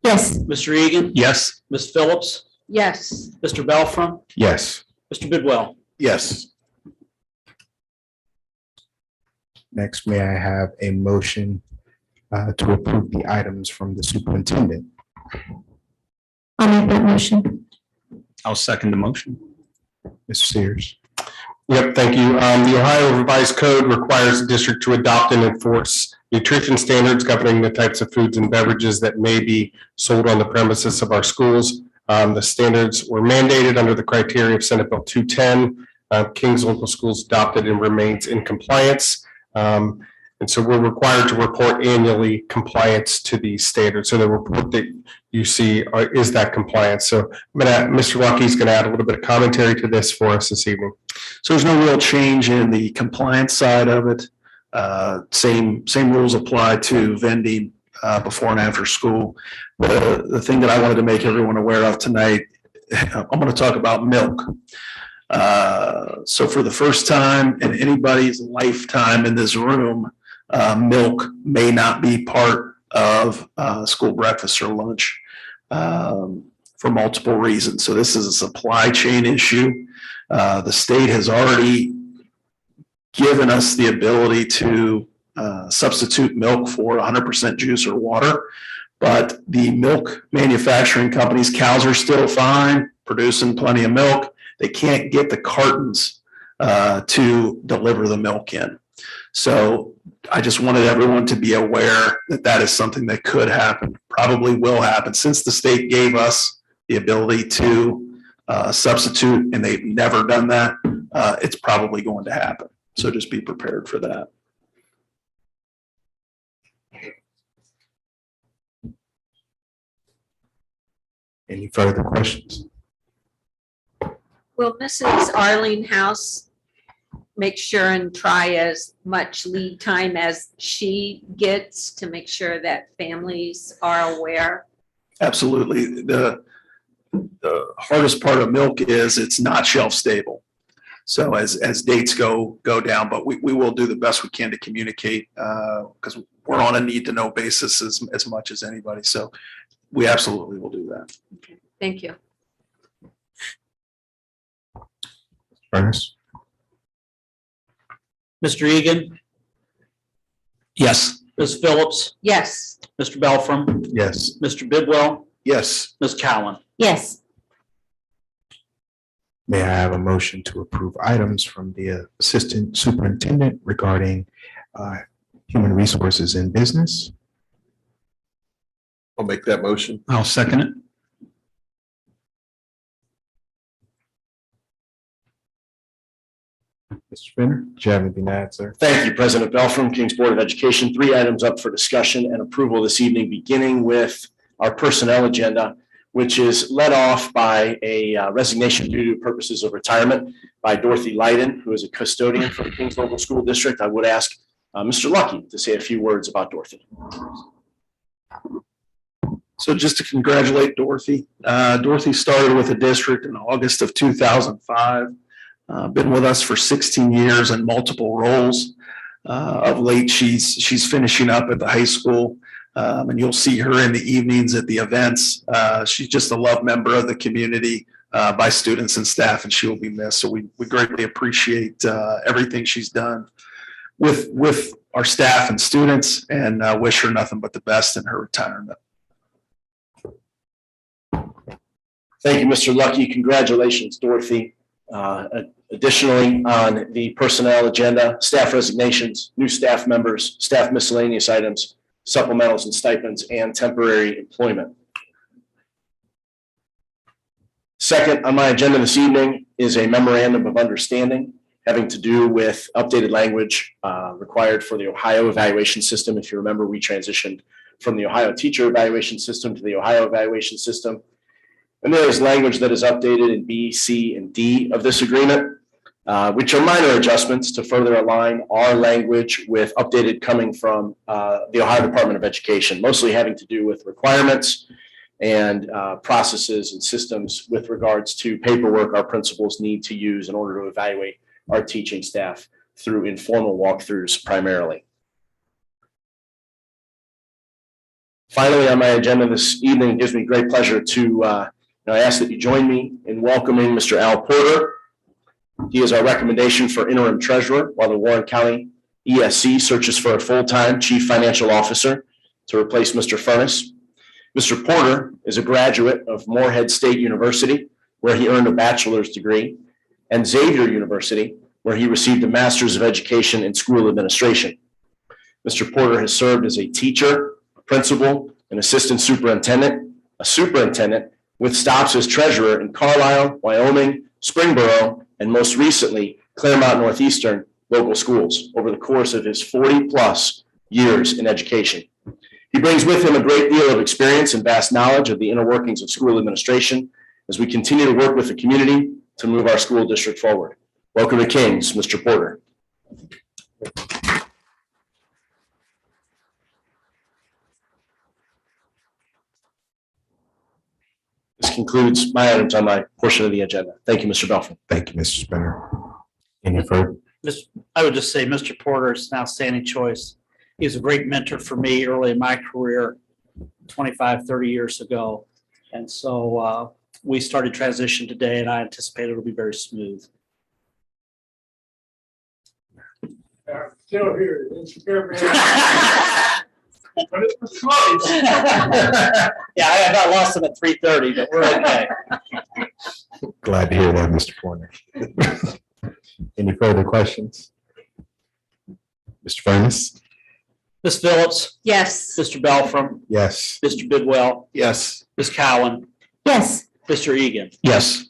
Yes. Mr. Eagan, Yes. Ms. Phillips, Yes. Mr. Belfram, Yes. Mr. Bidwell. Yes. Next, may I have a motion to approve the items from the superintendent? I'll make that motion. I'll second the motion. Mr. Sears. Yep, thank you. The Ohio Revised Code requires the district to adopt and enforce nutrition standards governing the types of foods and beverages that may be sold on the premises of our schools. The standards were mandated under the criteria of Senate Bill 210. King's Local Schools adopted and remains in compliance. And so we're required to report annually compliance to these standards. So the report that you see is that compliance. So Mr. Lucky's going to add a little bit of commentary to this for us this evening. So there's no real change in the compliance side of it. Same rules apply to vending before and after school. The thing that I wanted to make everyone aware of tonight, I'm going to talk about milk. So for the first time in anybody's lifetime in this room, milk may not be part of school breakfast or lunch for multiple reasons. So this is a supply chain issue. The state has already given us the ability to substitute milk for 100% juice or water, but the milk manufacturing companies, cows are still fine, producing plenty of milk. They can't get the cartons to deliver the milk in. So I just wanted everyone to be aware that that is something that could happen, probably will happen. Since the state gave us the ability to substitute and they've never done that, it's probably going to happen. So just be prepared for that. Any further questions? Will Mrs. Arlene House make sure and try as much lead time as she gets to make sure that families are aware? Absolutely. The hardest part of milk is it's not shelf stable. So as dates go down, but we will do the best we can to communicate because we're on a need to know basis as much as anybody. So we absolutely will do that. Okay. Thank you. Furnace. Mr. Eagan, Yes. Ms. Phillips, Yes. Mr. Belfram, Yes. Mr. Bidwell, Yes. Ms. Cowan. Yes. May I have a motion to approve items from the assistant superintendent regarding human resources in business? I'll make that motion. I'll second it. Mr. Spinner, do you have anything to add, sir? Thank you, President Belfram, Kings Board of Education. 3 items up for discussion and approval this evening, beginning with our personnel agenda, which is led off by a resignation due to purposes of retirement by Dorothy Leiden, who is a custodian for the Kings Local School District. I would ask Mr. Lucky to say a few words about Dorothy. So just to congratulate Dorothy. Dorothy started with the district in August of 2005. Been with us for 16 years in multiple roles. Of late, she's finishing up at the high school, and you'll see her in the evenings at the events. She's just a loved member of the community by students and staff, and she will be missed. So we greatly appreciate everything she's done with our staff and students, and wish her nothing but the best in her retirement. Thank you, Mr. Lucky. Congratulations, Dorothy. Additionally, on the personnel agenda, staff resignations, new staff members, staff miscellaneous items, supplementals and stipends, and temporary employment. Second on my agenda this evening is a memorandum of understanding having to do with updated language required for the Ohio evaluation system. If you remember, we transitioned from the Ohio teacher evaluation system to the Ohio evaluation system. And there is language that is updated in B, C, and D of this agreement, which are minor adjustments to further align our language with updated coming from the Ohio Department of Education, mostly having to do with requirements and processes and systems with regards to paperwork our principals need to use in order to evaluate our teaching staff through informal walkthroughs primarily. Finally, on my agenda this evening, it gives me great pleasure to I ask that you join me in welcoming Mr. Al Porter. He is our recommendation for interim treasurer while the Warren County ESC searches for a full-time chief financial officer to replace Mr. Furness. Mr. Porter is a graduate of Morehead State University, where he earned a bachelor's degree, and Xavier University, where he received a master's of education in school administration. Mr. Porter has served as a teacher, a principal, an assistant superintendent, a superintendent, with stops as treasurer in Carlisle, Wyoming, Springboro, and most recently, Claremont Northeastern local schools over the course of his 40-plus years in education. He brings with him a great deal of experience and vast knowledge of the inner workings of school administration as we continue to work with the community to move our school district forward. Welcome to Kings, Mr. Porter. This concludes my items on my portion of the agenda. Thank you, Mr. Belford. Thank you, Mr. Spinner. Any further? I would just say Mr. Porter is an outstanding choice. He was a great mentor for me early in my career, 25, 30 years ago. And so we started transition today, and I anticipate it'll be very smooth. Still here. But it was close. Yeah, I have not lost him at 3:30, but we're okay. Glad to hear that, Mr. Porter. Any further questions? Mr. Furness? Ms. Phillips, Yes. Mr. Belfram, Yes. Mr. Bidwell, Yes. Ms. Cowan, Yes. Mr. Eagan. Yes.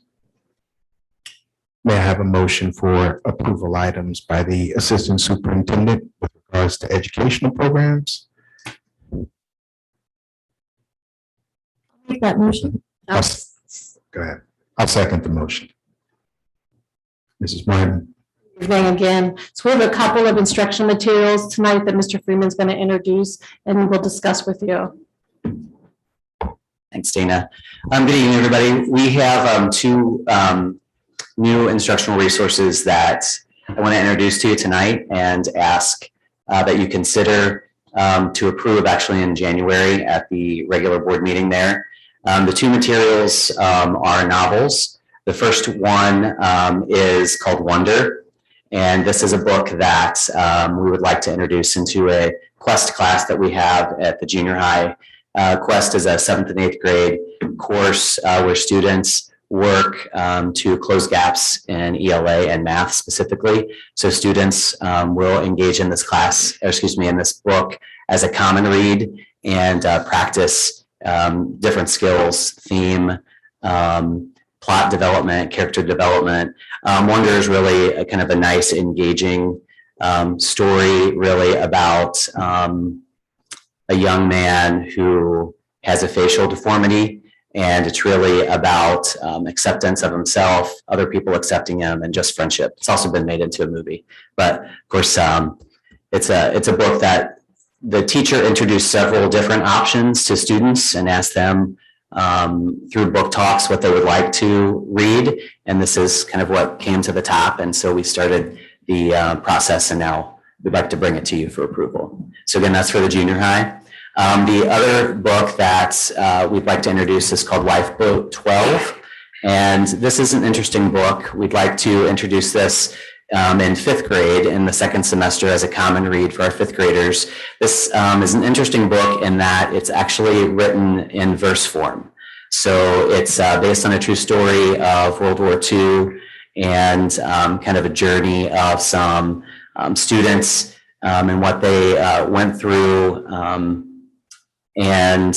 May I have a motion for approval items by the Assistant Superintendent with regards to educational programs? Make that motion. Go ahead. I'll second the motion. Mrs. Martin? Evening again. So we have a couple of instructional materials tonight that Mr. Freeman's going to introduce and we'll discuss with you. Thanks, Dana. Good evening, everybody. We have two new instructional resources that I want to introduce to you tonight and ask that you consider to approve actually in January at the regular board meeting there. The two materials are novels. The first one is called Wonder, and this is a book that we would like to introduce into a Quest class that we have at the junior high. Quest is a 7th and 8th grade course where students work to close gaps in ELA and math specifically. So students will engage in this class, or excuse me, in this book as a common read and practice different skills, theme, plot development, character development. Wonder is really a kind of a nice, engaging story, really about a young man who has a facial deformity, and it's really about acceptance of himself, other people accepting him, and just friendship. It's also been made into a movie, but of course, it's a book that the teacher introduced several different options to students and asked them through book talks what they would like to read, and this is kind of what came to the top, and so we started the process, and now we'd like to bring it to you for approval. So again, that's for the junior high. The other book that we'd like to introduce is called Lifeboat 12, and this is an interesting book. We'd like to introduce this in 5th grade in the 2nd semester as a common read for our 5th graders. This is an interesting book in that it's actually written in verse form. So it's based on a true story of World War II and kind of a journey of some students and what they went through. And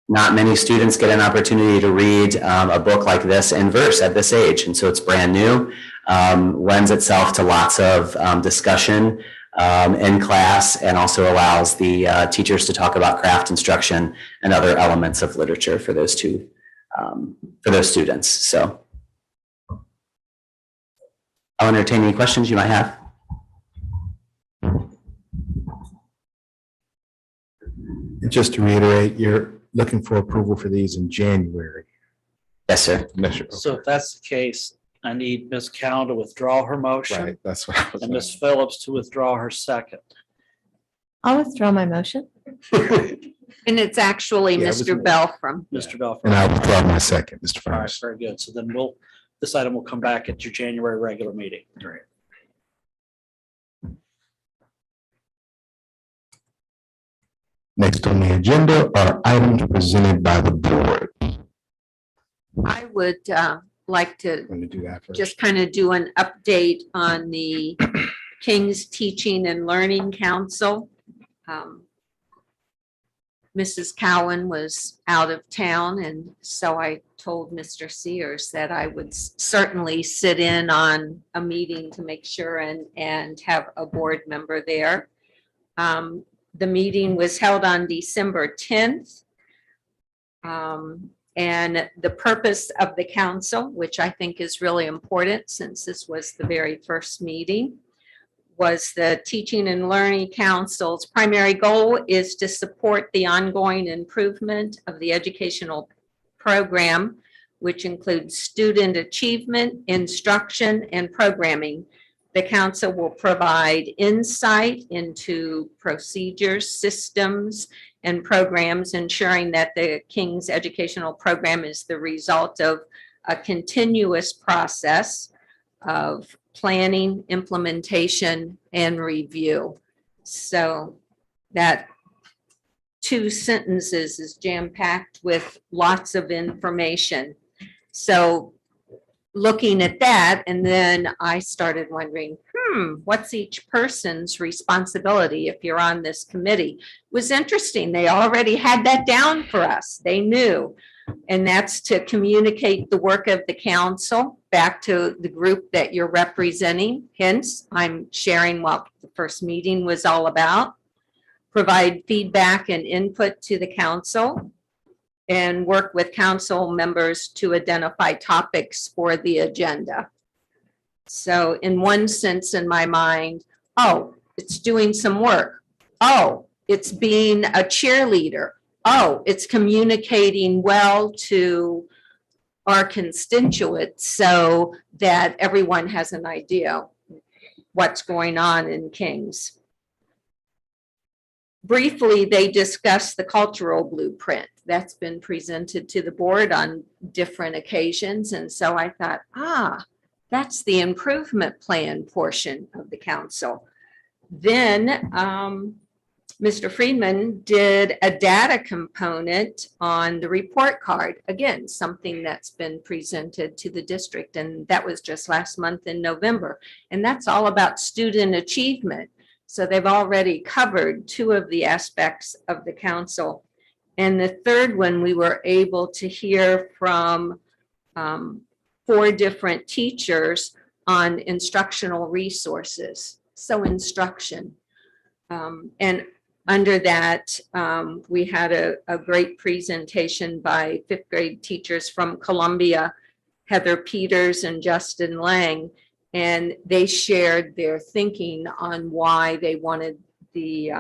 not many students get an opportunity to read a book like this in verse at this age. And so it's brand new, lends itself to lots of discussion in class, and also allows the teachers to talk about craft instruction and other elements of literature for those students. So I'll entertain any questions you might have. Just to reiterate, you're looking for approval for these in January. Yes, sir. So if that's the case, I need Ms. Cowan to withdraw her motion. Right, that's what I was. And Ms. Phillips to withdraw her second. I'll withdraw my motion. And it's actually Yeah, it was Mr. me. Bell from, Mr. Belfort. And I withdraw my second, Mr. All right, Furnace. very good. So then this item will come back at your January regular meeting. Great. Next on the agenda are items presented by the board. I would like to Going to do that first. just kind of do an update on the King's Teaching and Learning Council. Mrs. Cowan was out of town, and so I told Mr. Sears that I would certainly sit in on a meeting to make sure and have a board member there. The meeting was held on December 10th. And the purpose of the council, which I think is really important since this was the very first meeting, was the Teaching and Learning Council's primary goal is to support the ongoing improvement of the educational program, which includes student achievement, instruction, and programming. The council will provide insight into procedures, systems, and programs, ensuring that the King's educational program is the result of a continuous process of planning, implementation, and review. So that 2 sentences is jam-packed with lots of information. So looking at that, and then I started wondering, what's each person's responsibility if you're on this committee? It was interesting. They already had that down for us. They knew. And that's to communicate the work of the council back to the group that you're representing. Hence, I'm sharing what the first meeting was all about. Provide feedback and input to the council, and work with council members to identify topics for the agenda. So in one sense in my mind, oh, it's doing some work. Oh, it's being a cheerleader. Oh, it's communicating well to our constituents so that everyone has an idea what's going on in King's. Briefly, they discussed the cultural blueprint that's been presented to the board on different occasions. And so I thought, that's the improvement plan portion of the council. Then Mr. Friedman did a data component on the report card. Again, something that's been presented to the district, and that was just last month in November. And that's all about student achievement. So they've already covered 2 of the aspects of the council. And the third one, we were able to hear from 4 different teachers on instructional resources. So instruction. And under that, we had a great presentation by 5th grade teachers from Columbia, Heather Peters and Justin Lang. And they shared their thinking on why they wanted the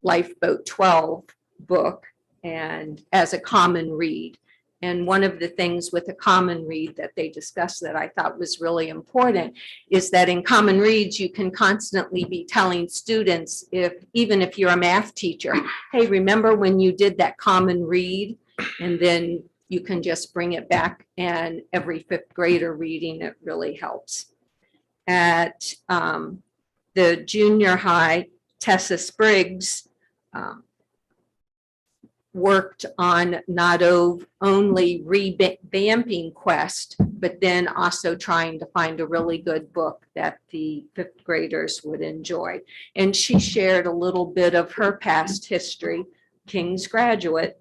Lifeboat 12 book and as a common read. And one of the things with a common read that they discussed that I thought was really important is that in common reads, you can constantly be telling students, even if you're a math teacher, hey, remember when you did that common read? And then you can just bring it back, and every 5th grader reading it really helps. At the junior high, Tessa Spriggs worked on not only revamping Quest, but then also trying to find a really good book that the 5th graders would enjoy. And she shared a little bit of her past history, King's graduate.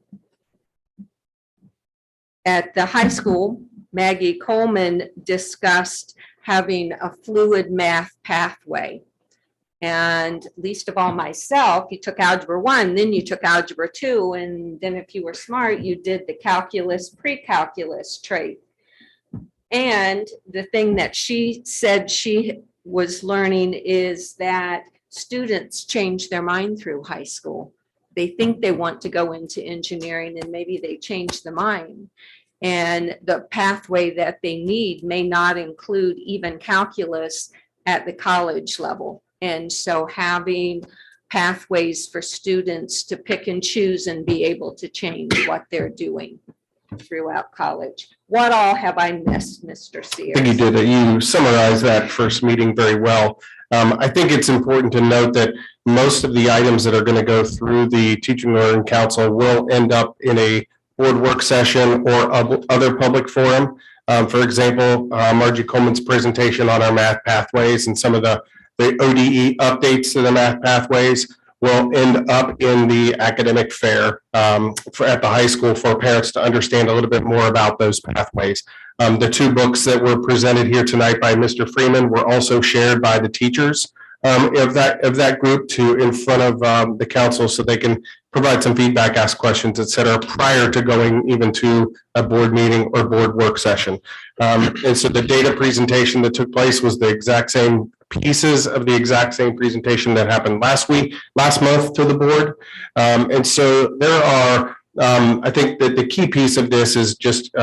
At the high school, Maggie Coleman discussed having a fluid math pathway. And least of all myself, you took Algebra 1, then you took Algebra 2, and then if you were smart, you did the calculus, pre-calculus trait. And the thing that she said she was learning is that students change their mind through high school. They think they want to go into engineering, and maybe they change the mind. And the pathway that they need may not include even calculus at the college level. And so having pathways for students to pick and choose and be able to change what they're doing throughout college. What all have I missed, Mr. Sears? I think you did. You summarized that first meeting very well. I think it's important to note that most of the items that are going to go through the Teaching and Learning Council will end up in a board work session or other public forum. For example, Margie Coleman's presentation on our math pathways and some of the ODE updates to the math pathways will end up in the academic fair at the high school for parents to understand a little bit more about those pathways. The two books that were presented here tonight by Mr. Freeman were also shared by the teachers of that group to in front of the council so they can provide some feedback, ask questions, et cetera, prior to going even to a board meeting or board work session. And so the data presentation that took place was the exact same pieces of the exact same presentation that happened last month to the board. And so there are, I think that the key piece of this is just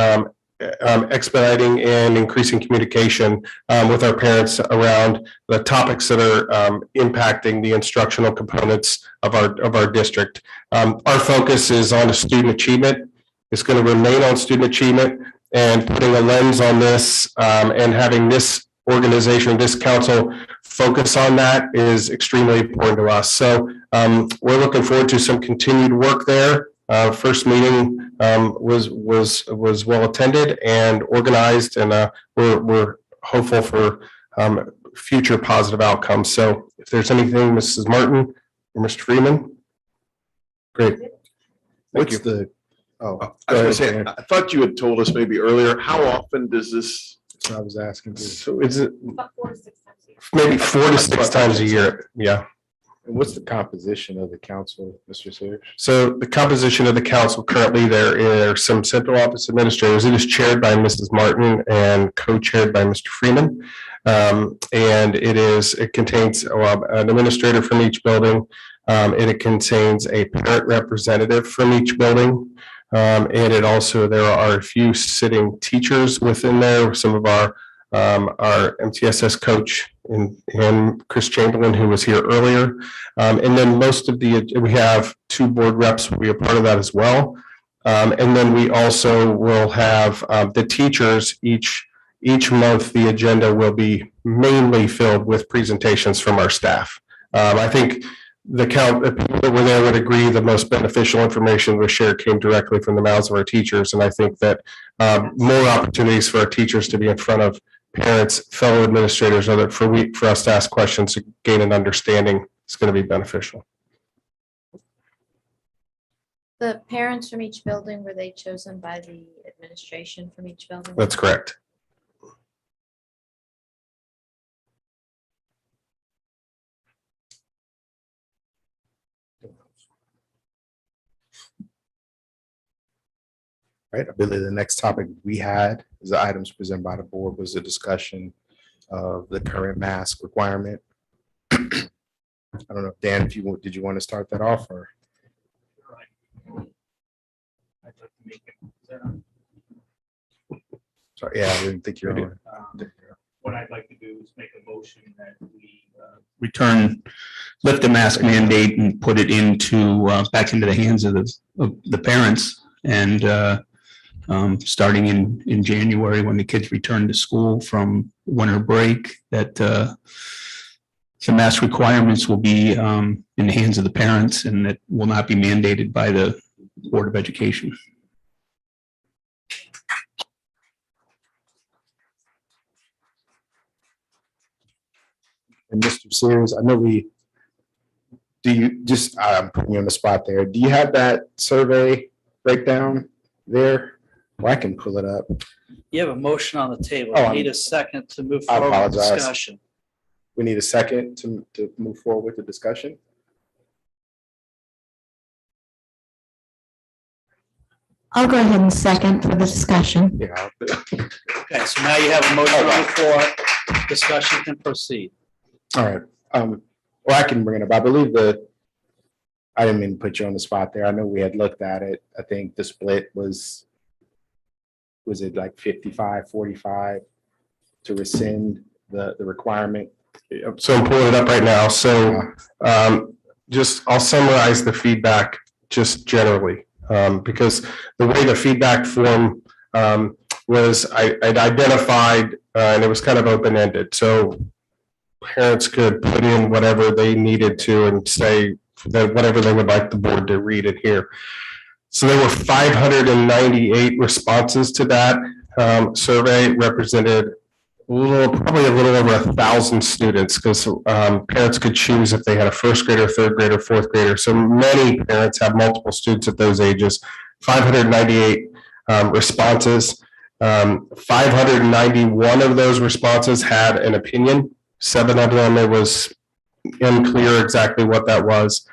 expediting and increasing communication with our parents around the topics that are impacting the instructional components of our district. Our focus is on student achievement. It's going to remain on student achievement, and putting a lens on this and having this organization, this council focus on that is extremely important to us. So we're looking forward to some continued work there. First meeting was well attended and organized, and we're hopeful for future positive outcomes. So if there's anything, Mrs. Martin or Mr. Freeman, great. What's the, oh, I was gonna say, I thought you had told us maybe earlier, how often does this? I was asking. So is it About 4 to 6 times a year. maybe 4 to 6 times a year? Yeah. And what's the composition of the council, Mr. Sears? So the composition of the council currently, there are some central office administrators. It is chaired by Mrs. Martin and co-chaired by Mr. Freeman. And it contains an administrator from each building. And it contains a parent representative from each building. And there are a few sitting teachers within there. Some of our MTSS coach and Chris Chamberlain, who was here earlier. And then we have 2 board reps will be a part of that as well. And then we also will have the teachers each month. The agenda will be mainly filled with presentations from our staff. I think the people that were there would agree the most beneficial information was shared came directly from the mouths of our teachers. And I think that more opportunities for our teachers to be in front of parents, fellow administrators, for us to ask questions to gain an understanding is going to be beneficial. The parents from each building, were they chosen by the administration from each building? That's correct. Right, I believe the next topic we had is the items presented by the board was a discussion of the current mask requirement. I don't know, Dan, did you want to start that off or? Sorry, yeah, I didn't think you were on. What I'd like to do is make a motion that we lift the mask mandate and put it back into the hands of the parents. And starting in January, when the kids return to school from winter break, that the mask requirements will be in the hands of the parents, and that will not be mandated by the Board of Education. And Mr. Sears, I know I'm putting you on the spot there. Do you have that survey breakdown there? Well, I can pull it up. You have a motion on the table. Oh, You need a second to move I forward with apologize. discussion. We need a second to move forward with the discussion. I'll go ahead and second for the discussion. Yeah. Okay, so now you have a motion on the floor. Discussion can proceed. All right. Well, I can bring it up. I believe I didn't mean to put you on the spot there. I know we had looked at it. I think the split was it like 55-45 to rescind the requirement? So I'm pulling it up right now. So I'll summarize the feedback just generally, because the way the feedback form was, I'd identified, and it was kind of open-ended. So parents could put in whatever they needed to and say that whatever they would like the board to read and hear. So there were 598 responses to that survey, represented probably a little over 1,000 students, because parents could choose if they had a first grader, third grader, fourth grader. So many parents have multiple students at those ages. 598 responses. 591 of those responses had an opinion. 7 of them, it was unclear exactly what that was.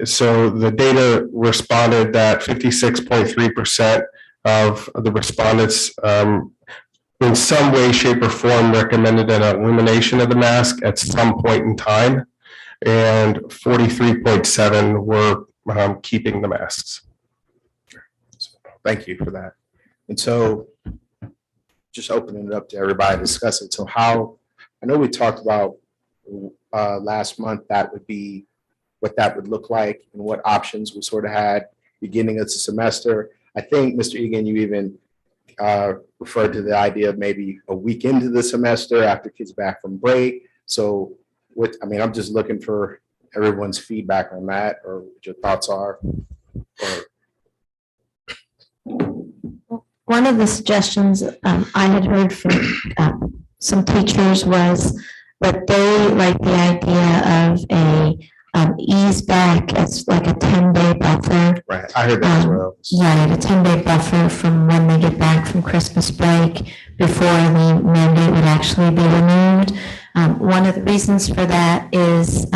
So the data responded that 56.3% of the respondents in some way, shape, or form recommended an elimination of the mask at some point in time, and 43.7% were keeping the masks. Thank you for that. And so just opening it up to everybody to discuss it. So how, I know we talked about last month, that would be what that would look like and what options we sort of had beginning of the semester. I think, Mr. Eagan, you even referred to the idea of maybe a week into the semester after kids back from break. So what, I mean, I'm just looking for everyone's feedback on that, or what your thoughts are. One of the suggestions I had heard from some teachers was that they like the idea of a ease back. It's like a 10-day buffer. Right, I heard that as well. Right, a 10-day buffer from when they get back from Christmas break before the mandate would actually be removed. One of the reasons for that is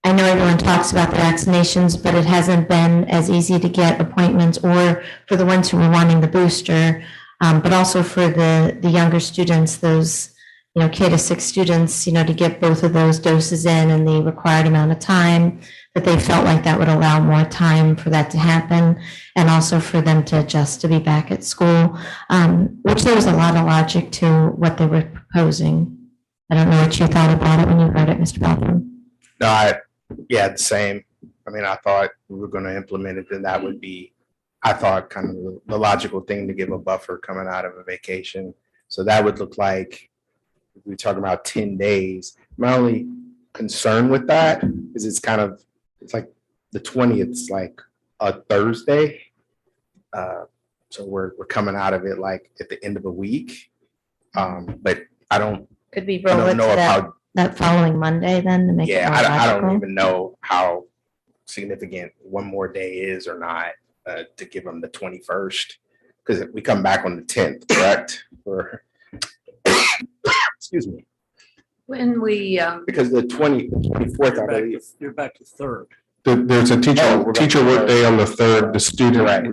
I know everyone talks about the vaccinations, but it hasn't been as easy to get appointments, or for the ones who are wanting the booster, but also for the younger students, those K to 6 students, to get both of those doses in the required amount of time, that they felt like that would allow more time for that to happen, and also for them to adjust to be back at school, which there was a lot of logic to what they were proposing. I don't know what you thought about it when you heard it, Mr. Beltran. No, the same. I mean, I thought we were going to implement it, then that would be, I thought, kind of the logical thing to give a buffer coming out of a vacation. So that would look like, if we're talking about 10 days. My only concern with that is it's like the 20th, it's like a Thursday. So we're coming out of it like at the end of a week. But Could we roll it to that following Monday then to make it more I don't logical? even know how significant one more day is or not, to give them the 21st, because we come back on the 10th, correct? Excuse me. When we, Because the 24th, I believe. You're back to 3rd. There's a teacher work day on the 3rd. The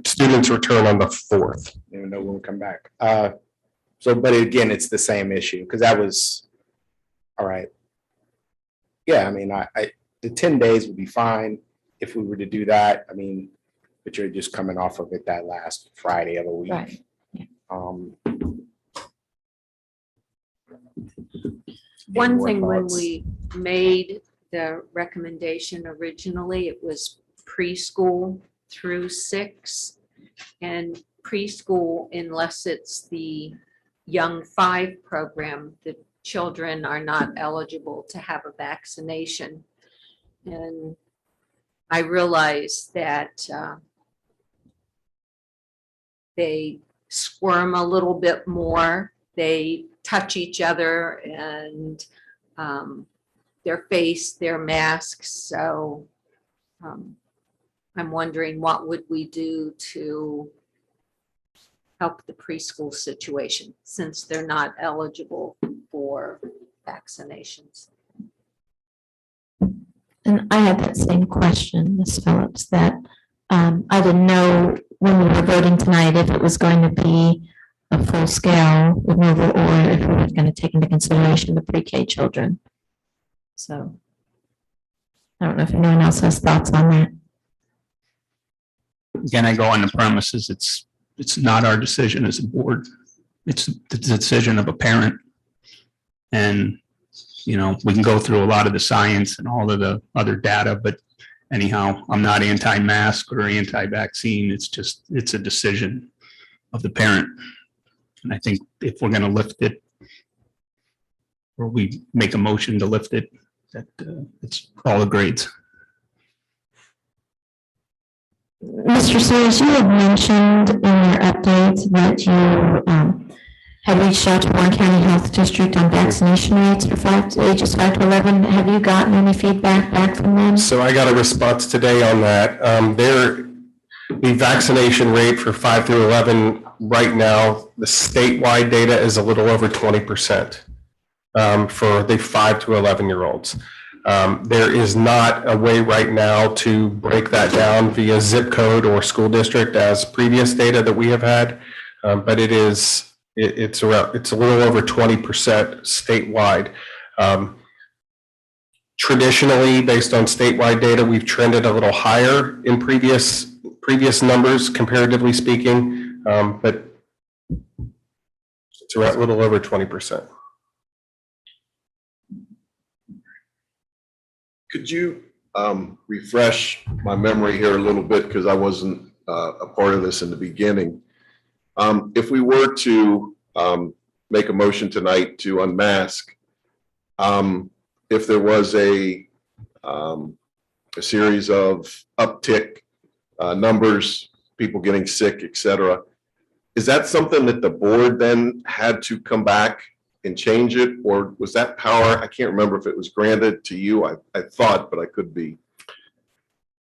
students return on the 4th. Even know when we come back. But again, it's the same issue, because that was, all right. Yeah, I mean, the 10 days would be fine if we were to do that. I mean, but you're just coming off of it that last Friday of the week. Right. one thing when we made the recommendation originally, it was preschool through 6. And preschool, unless it's the Young 5 program, the children are not eligible to have a vaccination. And I realize that they squirm a little bit more. They touch each other and their face, their masks. So I'm wondering, what would we do to help the preschool situation since they're not eligible for vaccinations? And I had that same question, Ms. Phillips, that I didn't know when we were voting tonight if it was going to be a full-scale removal or if we were going to take into consideration the pre-K children. So I don't know if anyone else has thoughts on that. Again, I go on the premises, it's not our decision as a board. It's the decision of a parent. And you know, we can go through a lot of the science and all of the other data, but anyhow, I'm not anti-mask or anti-vaccine. It's just, it's a decision of the parent. And I think if we're going to lift it, or we make a motion to lift it, that it's all the grades. Mr. Sears, you had mentioned in your updates that you had reached out to Warren County Health District on vaccination rates for ages 5 to 11. Have you gotten any feedback back from them? So I got a response today on that. The vaccination rate for 5 through 11 right now, the statewide data is a little over 20% for the 5 to 11-year-olds. There is not a way right now to break that down via zip code or school district as previous data that we have had, but it's a little over 20% statewide. Traditionally, based on statewide data, we've trended a little higher in previous numbers, comparatively speaking, but it's around a little over 20%. Could you refresh my memory here a little bit, because I wasn't a part of this in the beginning. If we were to make a motion tonight to unmask, if there was a series of uptick numbers, people getting sick, et cetera, is that something that the board then had to come back and change it, or was that power, I can't remember if it was granted to you, I thought, but I could be.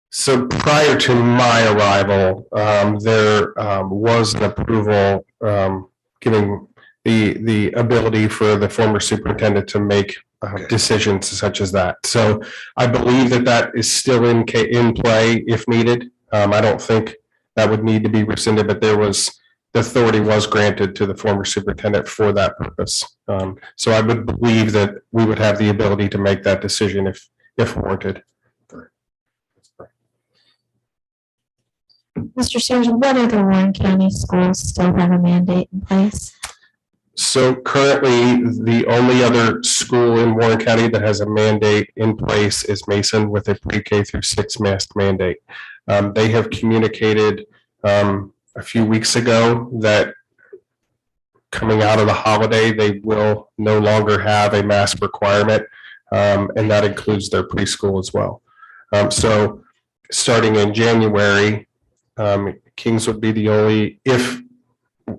So prior to my arrival, there was an approval giving the ability for the former superintendent to make decisions such as that. So I believe that is still in play if needed. I don't think that would need to be rescinded, but the authority was granted to the former superintendent for that purpose. So I would believe that we would have the ability to make that decision if warranted. Mr. Sears, what other Warren County schools still have a mandate in place? So currently, the only other school in Warren County that has a mandate in place is Mason with a pre-K through 6 mask mandate. They have communicated a few weeks ago that coming out of the holiday, they will no longer have a mask requirement, and that includes their preschool as well. So starting in January, Kings would be the only, if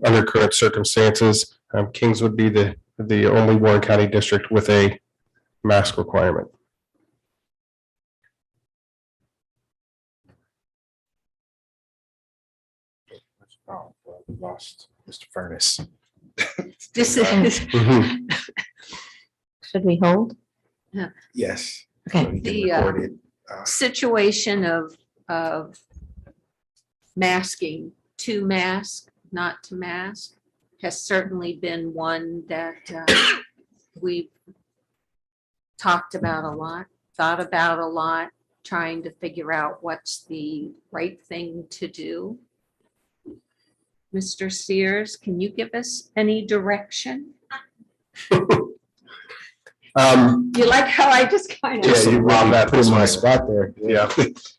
under current circumstances, Kings would be the only Warren County district with a mask requirement. Oh, well, we lost Mr. Furness. This is, Should we hold? Yes. Okay. So he can The, record it. situation of masking, to mask, not to mask, has certainly been one that we've talked about a lot, thought about a lot, trying to figure out what's the right thing to do. Mr. Sears, can you give us any direction? You like how I just kind of. Yeah, you Put him on the spot there. Yeah.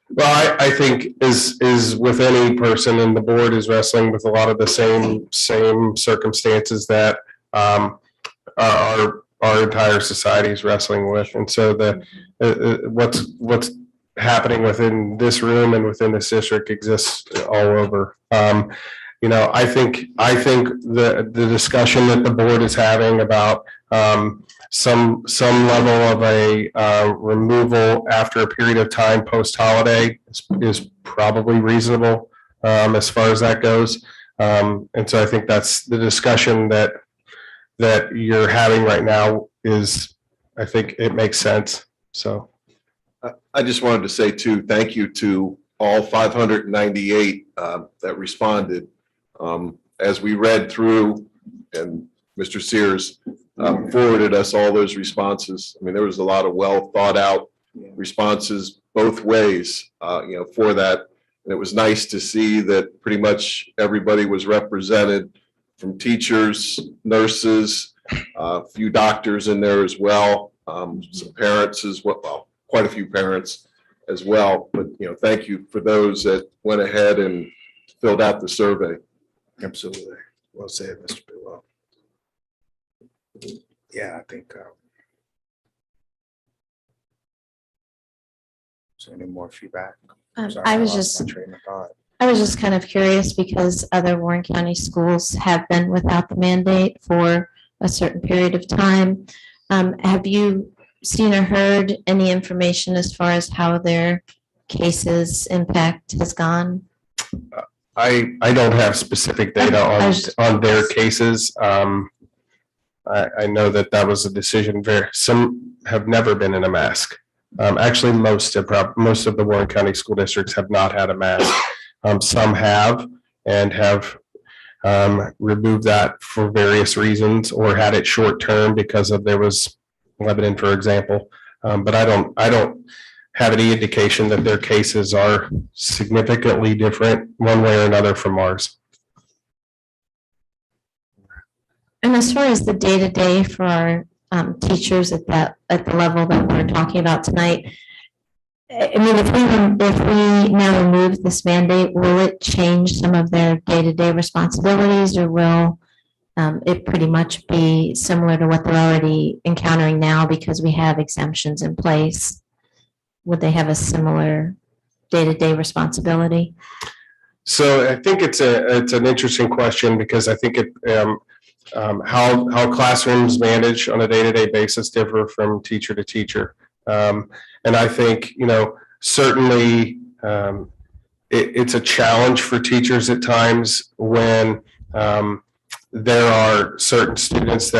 Well, I think is with any person, and the board is wrestling with a lot of the same circumstances that our entire society is wrestling with. And so what's happening within this room and within this district exists all over. You know, I think the discussion that the board is having about some level of a removal after a period of time post-holiday is probably reasonable as far as that goes. And so I think that's the discussion that you're having right now is, I think it makes sense. So I just wanted to say too, thank you to all 598 that responded. As we read through, and Mr. Sears forwarded us all those responses. I mean, there was a lot of well thought out responses both ways, for that. And it was nice to see that pretty much everybody was represented, from teachers, nurses, a few doctors in there as well. some parents as well, quite a few parents as well. But, thank you for those that went ahead and filled out the survey. Absolutely. Well said, Mr. Bidwell. Yeah, I think. Is there any more feedback? Sorry, I was lost just, my train of thought. I was just kind of curious because other Warren County schools have been without the mandate for a certain period of time. Have you seen or heard any information as far as how their cases impact has gone? I don't have specific data on their cases. I know that was a decision. Some have never been in a mask. Actually, most of the Warren County school districts have not had a mask. Some have and have removed that for various reasons, or had it short term because there was Lebanon, for example. But I don't have any indication that their cases are significantly different one way or another from ours. And as far as the day-to-day for our teachers at the level that we're talking about tonight, I mean, if we now remove this mandate, will it change some of their day-to-day responsibilities, or will it pretty much be similar to what they're already encountering now because we have exemptions in place? Would they have a similar day-to-day responsibility? So I think it's an interesting question, because I think how classrooms manage on a day-to-day basis differ from teacher to teacher. And I think, certainly it's a challenge for teachers at times when there are certain students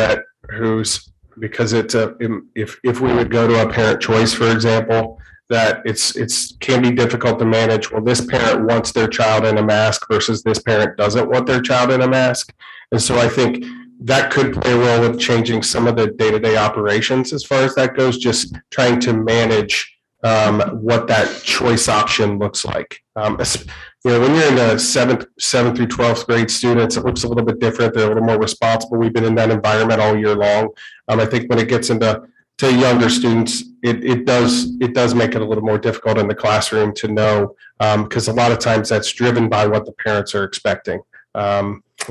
because if we would go to a parent choice, for example, that it's can be difficult to manage. Well, this parent wants their child in a mask versus this parent doesn't want their child in a mask. And so I think that could play a role with changing some of the day-to-day operations as far as that goes, just trying to manage what that choice option looks like. When you're in the 7th through 12th grade students, it looks a little bit different. They're a little more responsible. We've been in that environment all year long. I think when it gets into younger students, it does make it a little more difficult in the classroom to know, because a lot of times that's driven by what the parents are expecting.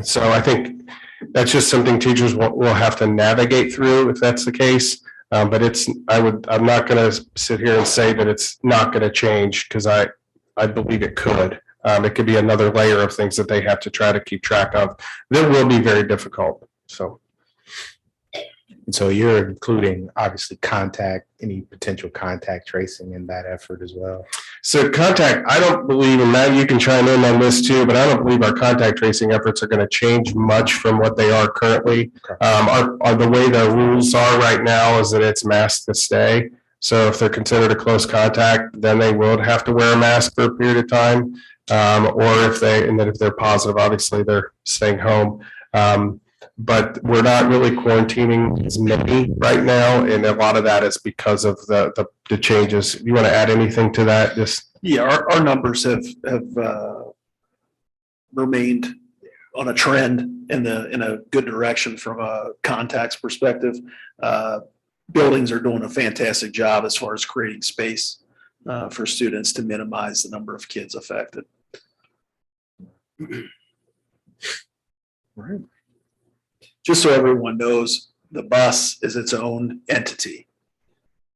So I think that's just something teachers will have to navigate through if that's the case. But I'm not going to sit here and say that it's not going to change, because I believe it could. It could be another layer of things that they have to try to keep track of. That will be very difficult. And so you're including obviously any potential contact tracing in that effort as well. So contact, I don't believe, and Matt, you can chime in on this too, but I don't believe our contact tracing efforts are going to change much from what they are currently. The way the rules are right now is that it's mask to stay. So if they're considered a close contact, then they will have to wear a mask for a period of time. Or if they're positive, obviously they're staying home. But we're not really quarantining as many right now, and a lot of that is because of the changes. You want to add anything to that? Our numbers have remained on a trend in a good direction from a contacts perspective. Buildings are doing a fantastic job as far as creating space for students to minimize the number of kids affected. Right. Just so everyone knows, the bus is its own entity.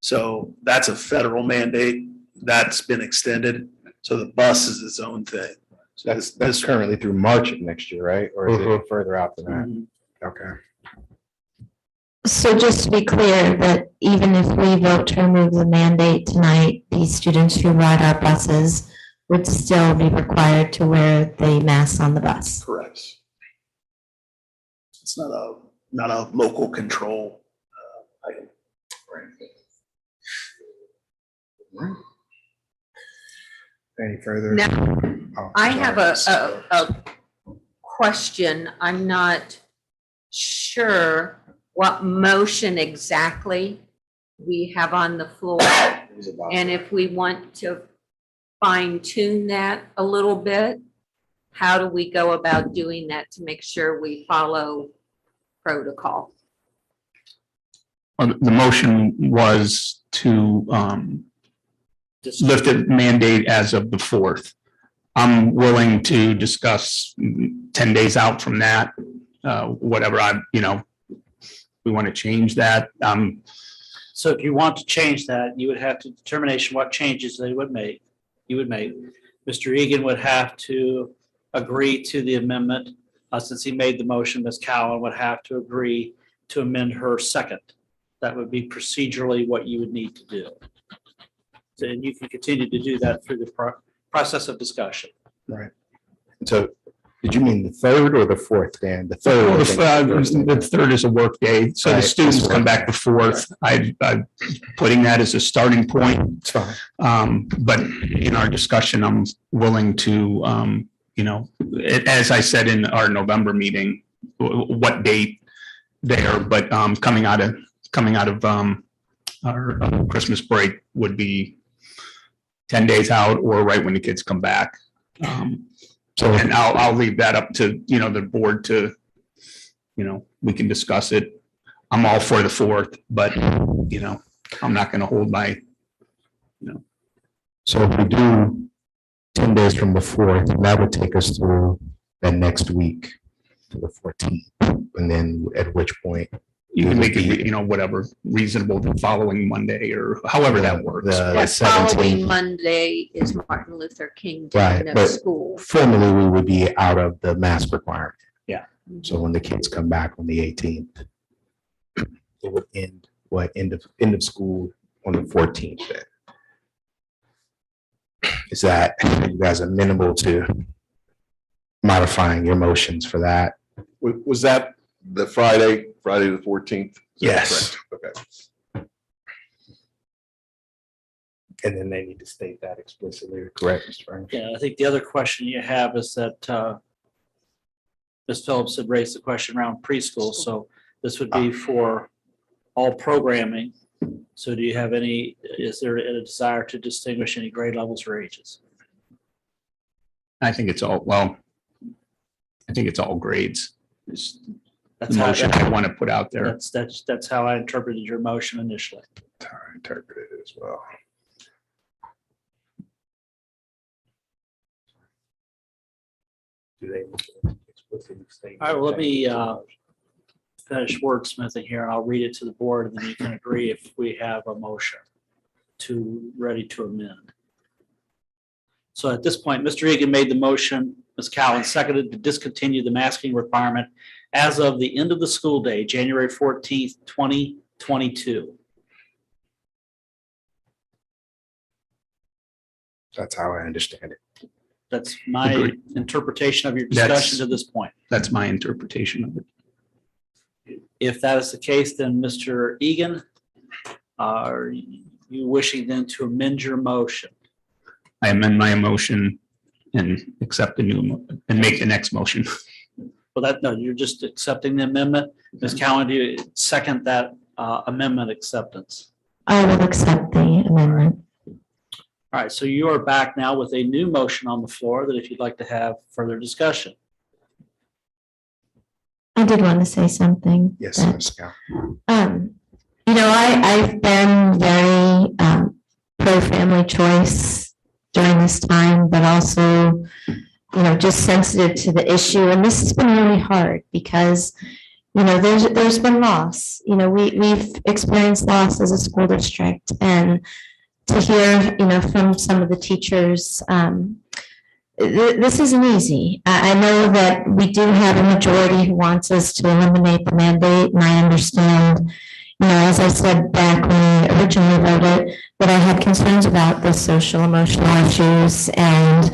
So that's a federal mandate that's been extended. So the bus is its own thing. So That's currently through March of next year, right? Or is it further out than that? Okay. So just to be clear, that even if we vote to remove the mandate tonight, these students who ride our buses would still be required to wear the masks on the bus. Correct. It's not a local control item. Right. Any further? Now, Oh, I sorry. have a question. I'm not sure what motion exactly we have on the floor. And if we want to fine tune that a little bit, how do we go about doing that to make sure we follow protocol? the motion was to lift the mandate as of the 4th. I'm willing to discuss 10 days out from that, whatever we want to change that. So if you want to change that, you would have to determination what changes they would make. You would make. Mr. Eagan would have to agree to the amendment. Since he made the motion, Ms. Cowan would have to agree to amend her second. That would be procedurally what you would need to do. So, and you can continue to do that through the process of discussion. Right. So did you mean the 3rd or the 4th, Dan? The 3rd. Well, the 3rd is a work day, so the Right, students that's come back the 4th. I'm putting that as a starting point. It's fine. But in our discussion, I'm willing to, as I said in our November meeting, what date there, but coming out of our Christmas break would be 10 days out or right when the kids come back. And I'll leave that up to, the board to, we can discuss it. I'm all for the 4th, but, I'm not going to hold my, So if we do 10 days from the 4th, that would take us through that next week to the 14th. And then at which point you can make it, whatever, reasonable the following Monday or however that works. That following Monday is Martin Luther King Day Right, of but school. formally we would be out of the mask requirement. Yeah. So when the kids come back on the 18th, it would end of school on the 14th then. Is that, you guys are amenable to modifying your motions for that? Was that the Friday the 14th? Yes. Okay. And then they need to state that explicitly, correct, Mr. Frank? Yeah, I think the other question you have is that Ms. Phillips had raised the question around preschool, so this would be for all programming. So do you have is there a desire to distinguish any grade levels or ages? I think it's all grades. It's That's the how motion I want to put out there. That's how I interpreted your motion initially. I interpreted it as well. Do they explicitly state? All right, well, let me finish wordsmithing here and I'll read it to the board and then you can agree if we have a motion ready to amend. So at this point, Mr. Eagan made the motion, Ms. Cowan seconded to discontinue the masking requirement as of the end of the school day, January 14th, 2022. That's how I understand it. That's my Agreed. interpretation of your discussion to this point. That's my interpretation of it. If that is the case, then Mr. Eagan, are you wishing then to amend your motion? I amend my motion and accept the and make the next motion. Well, no, you're just accepting the amendment. Ms. Cowan, do you second that amendment acceptance? I will accept the amendment. All right, so you are back now with a new motion on the floor that if you'd like to have further discussion. I did want to say something. Yes, Ms. Cowan. I've been very pro-family choice during this time, but also, just sensitive to the issue. And this has been really hard because, there's been loss. We've experienced loss as a school district, and to hear, from some of the teachers, this isn't easy. I know that we do have a majority who wants us to eliminate the mandate, and I understand, as I said back when we originally voted, that I had concerns about the social emotional issues, and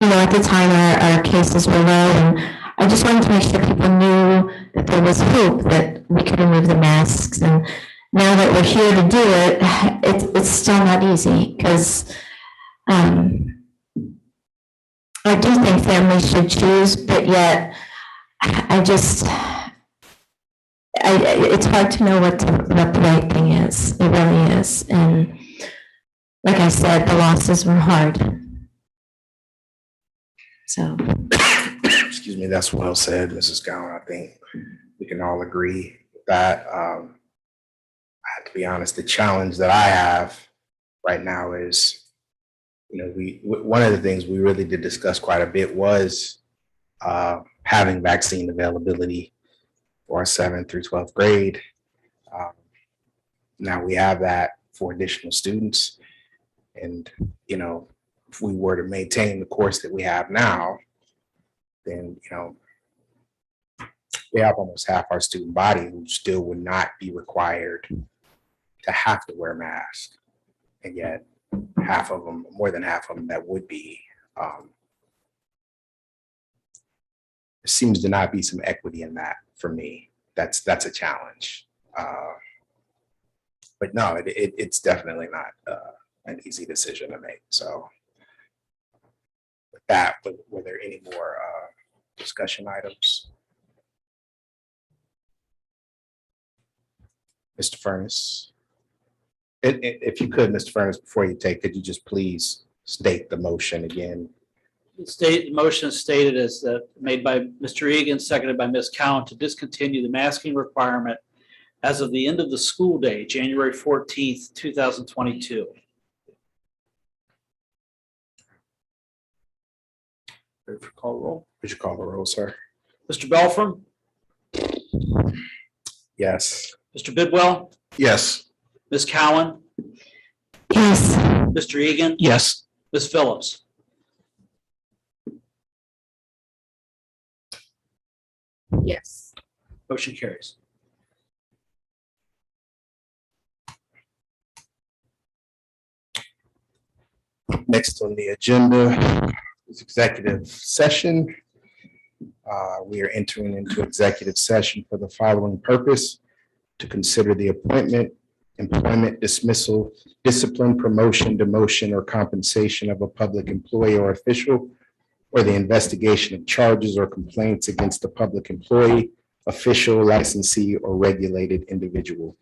at the time our cases were low, and I just wanted to make sure people knew that there was hope that we could remove the masks. And now that we're here to do it, it's still not easy because I do think families should choose, but yet it's hard to know what the right thing is. It really is. And like I said, the losses were hard. So. Excuse me, that's well said, Mrs. Cowan. I think we can all agree with that. I have to be honest, the challenge that I have right now is, one of the things we really did discuss quite a bit was having vaccine availability for our 7th through 12th grade. Now we have that for additional students. And, if we were to maintain the course that we have now, then, we have almost half our student body who still would not be required to have to wear masks. And yet half of them, more than half of them that would be, there seems to not be some equity in that for me. That's a challenge. But no, it's definitely not an easy decision to make. So with that, were there any more discussion items? Mr. Furness? If you could, Mr. Furness, before you take, could you just please state the motion again? The motion stated as made by Mr. Eagan, seconded by Ms. Cowan, to discontinue the masking requirement as of the end of the school day, January 14th, 2022. Ready for call roll? Would you call the roll, sir? Mr. Belfram? Yes. Mr. Bidwell? Yes. Ms. Cowan? Yes. Mr. Eagan? Yes. Ms. Phillips? Yes. Motion carries. Next on the agenda is executive session. We are entering into executive session for the following purpose: to consider the appointment, employment, dismissal, discipline, promotion, demotion, or compensation of a public employee or official, or the investigation of charges or complaints against a public employee, official, licensee, or regulated individual.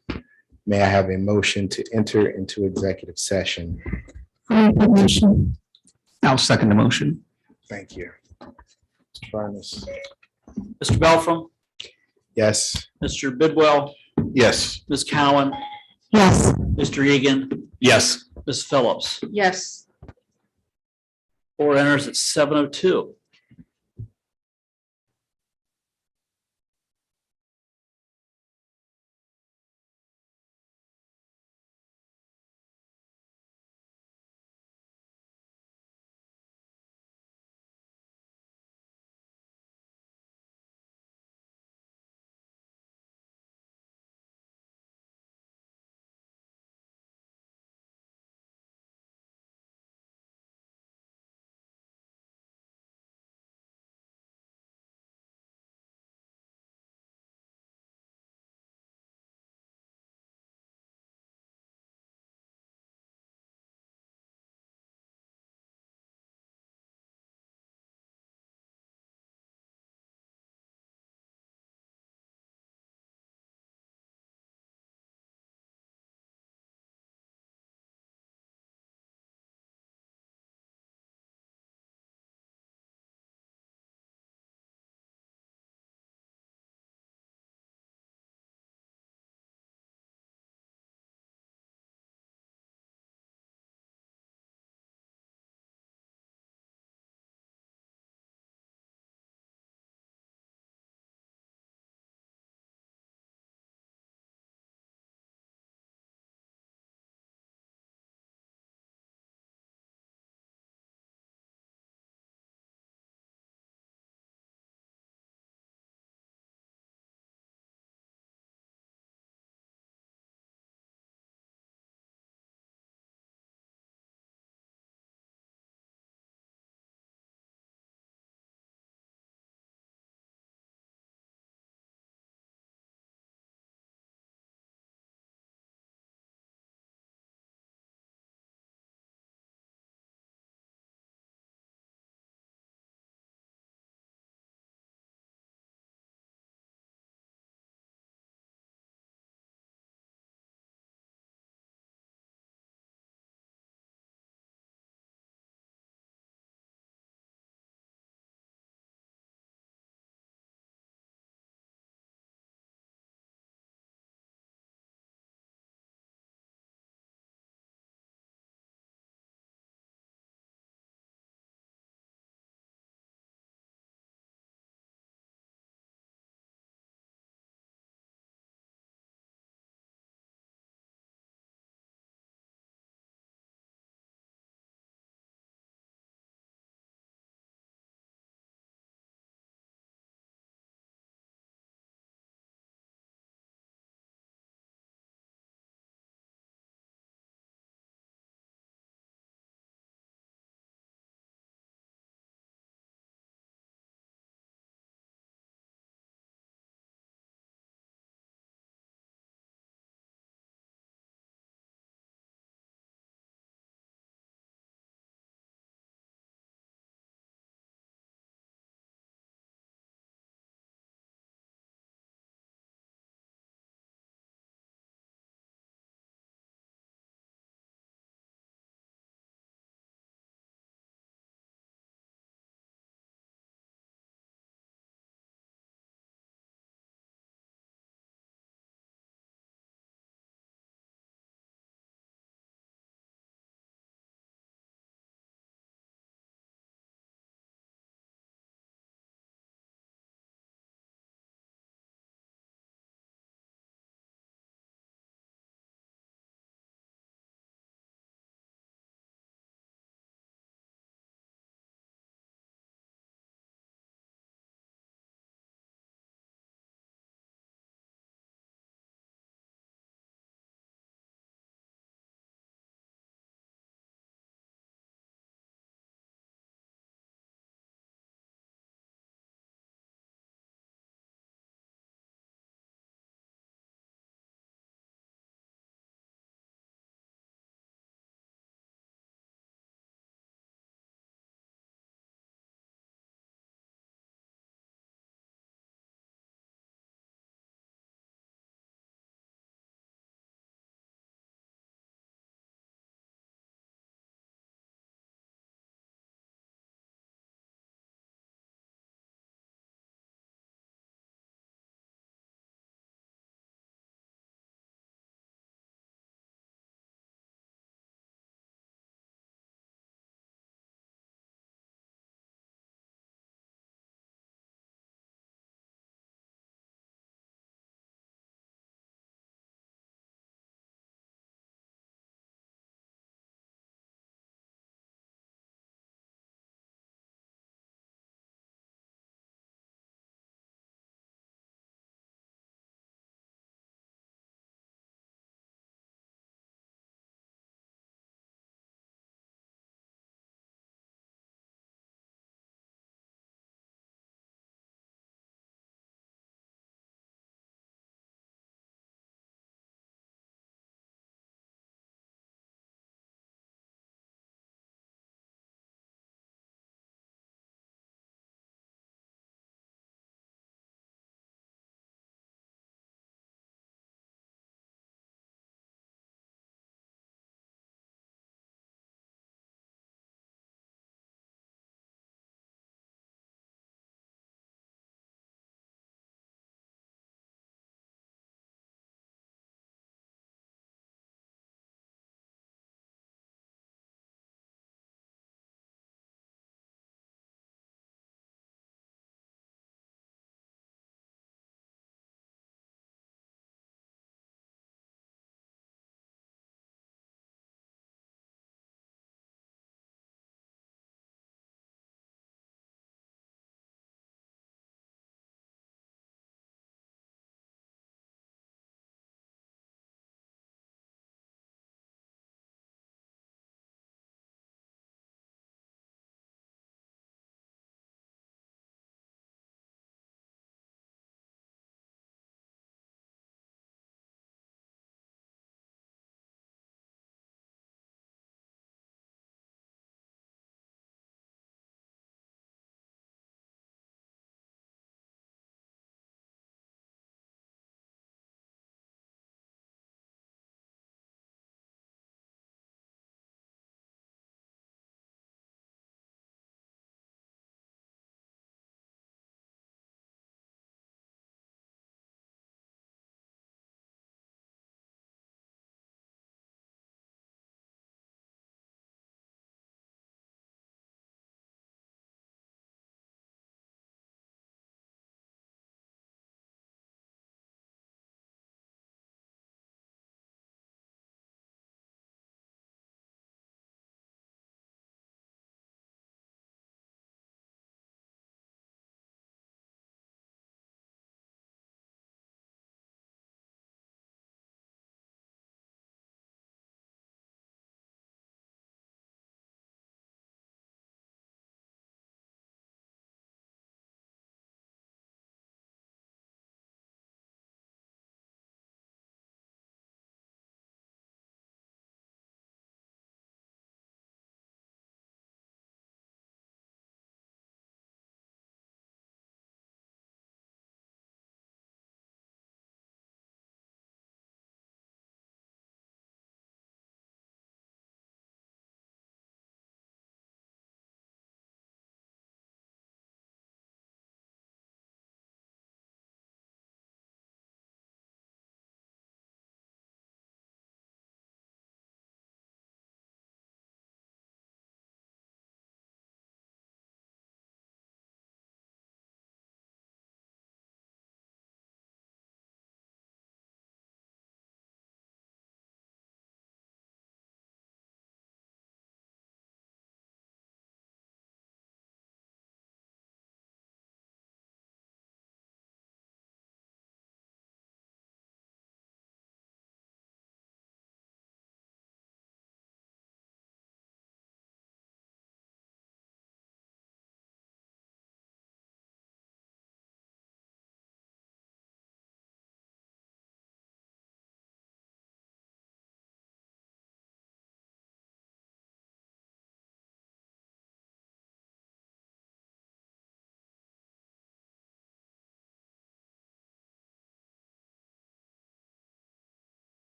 May I have a motion to enter into executive session? Motion. I'll second the motion. Thank you. Mr. Furness? Mr. Belfram? Yes. Mr. Bidwell? Yes. Ms. Cowan? Yes. Mr. Eagan? Yes. Ms. Phillips? Yes. Board enters at 7:02.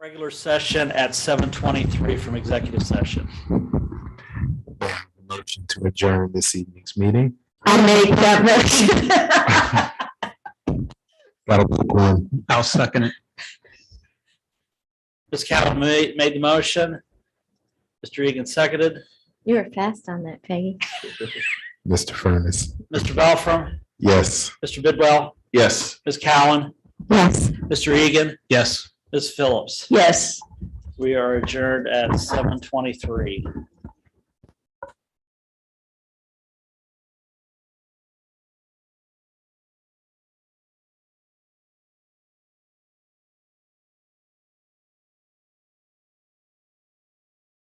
Regular session at 7:23 from executive session. Motion to adjourn this evening's meeting. I'll make that motion. Got a quick one. I'll second it. Ms. Callen made the motion. Mr. Eagan seconded. You were fast on that, Peggy. Mr. Furnace. Mr. Belfram, Yes. Mr. Bidwell, Yes. Ms. Callen, Yes. Mr. Eagan, Yes. Ms. Phillips. Yes. We are adjourned at 7:23.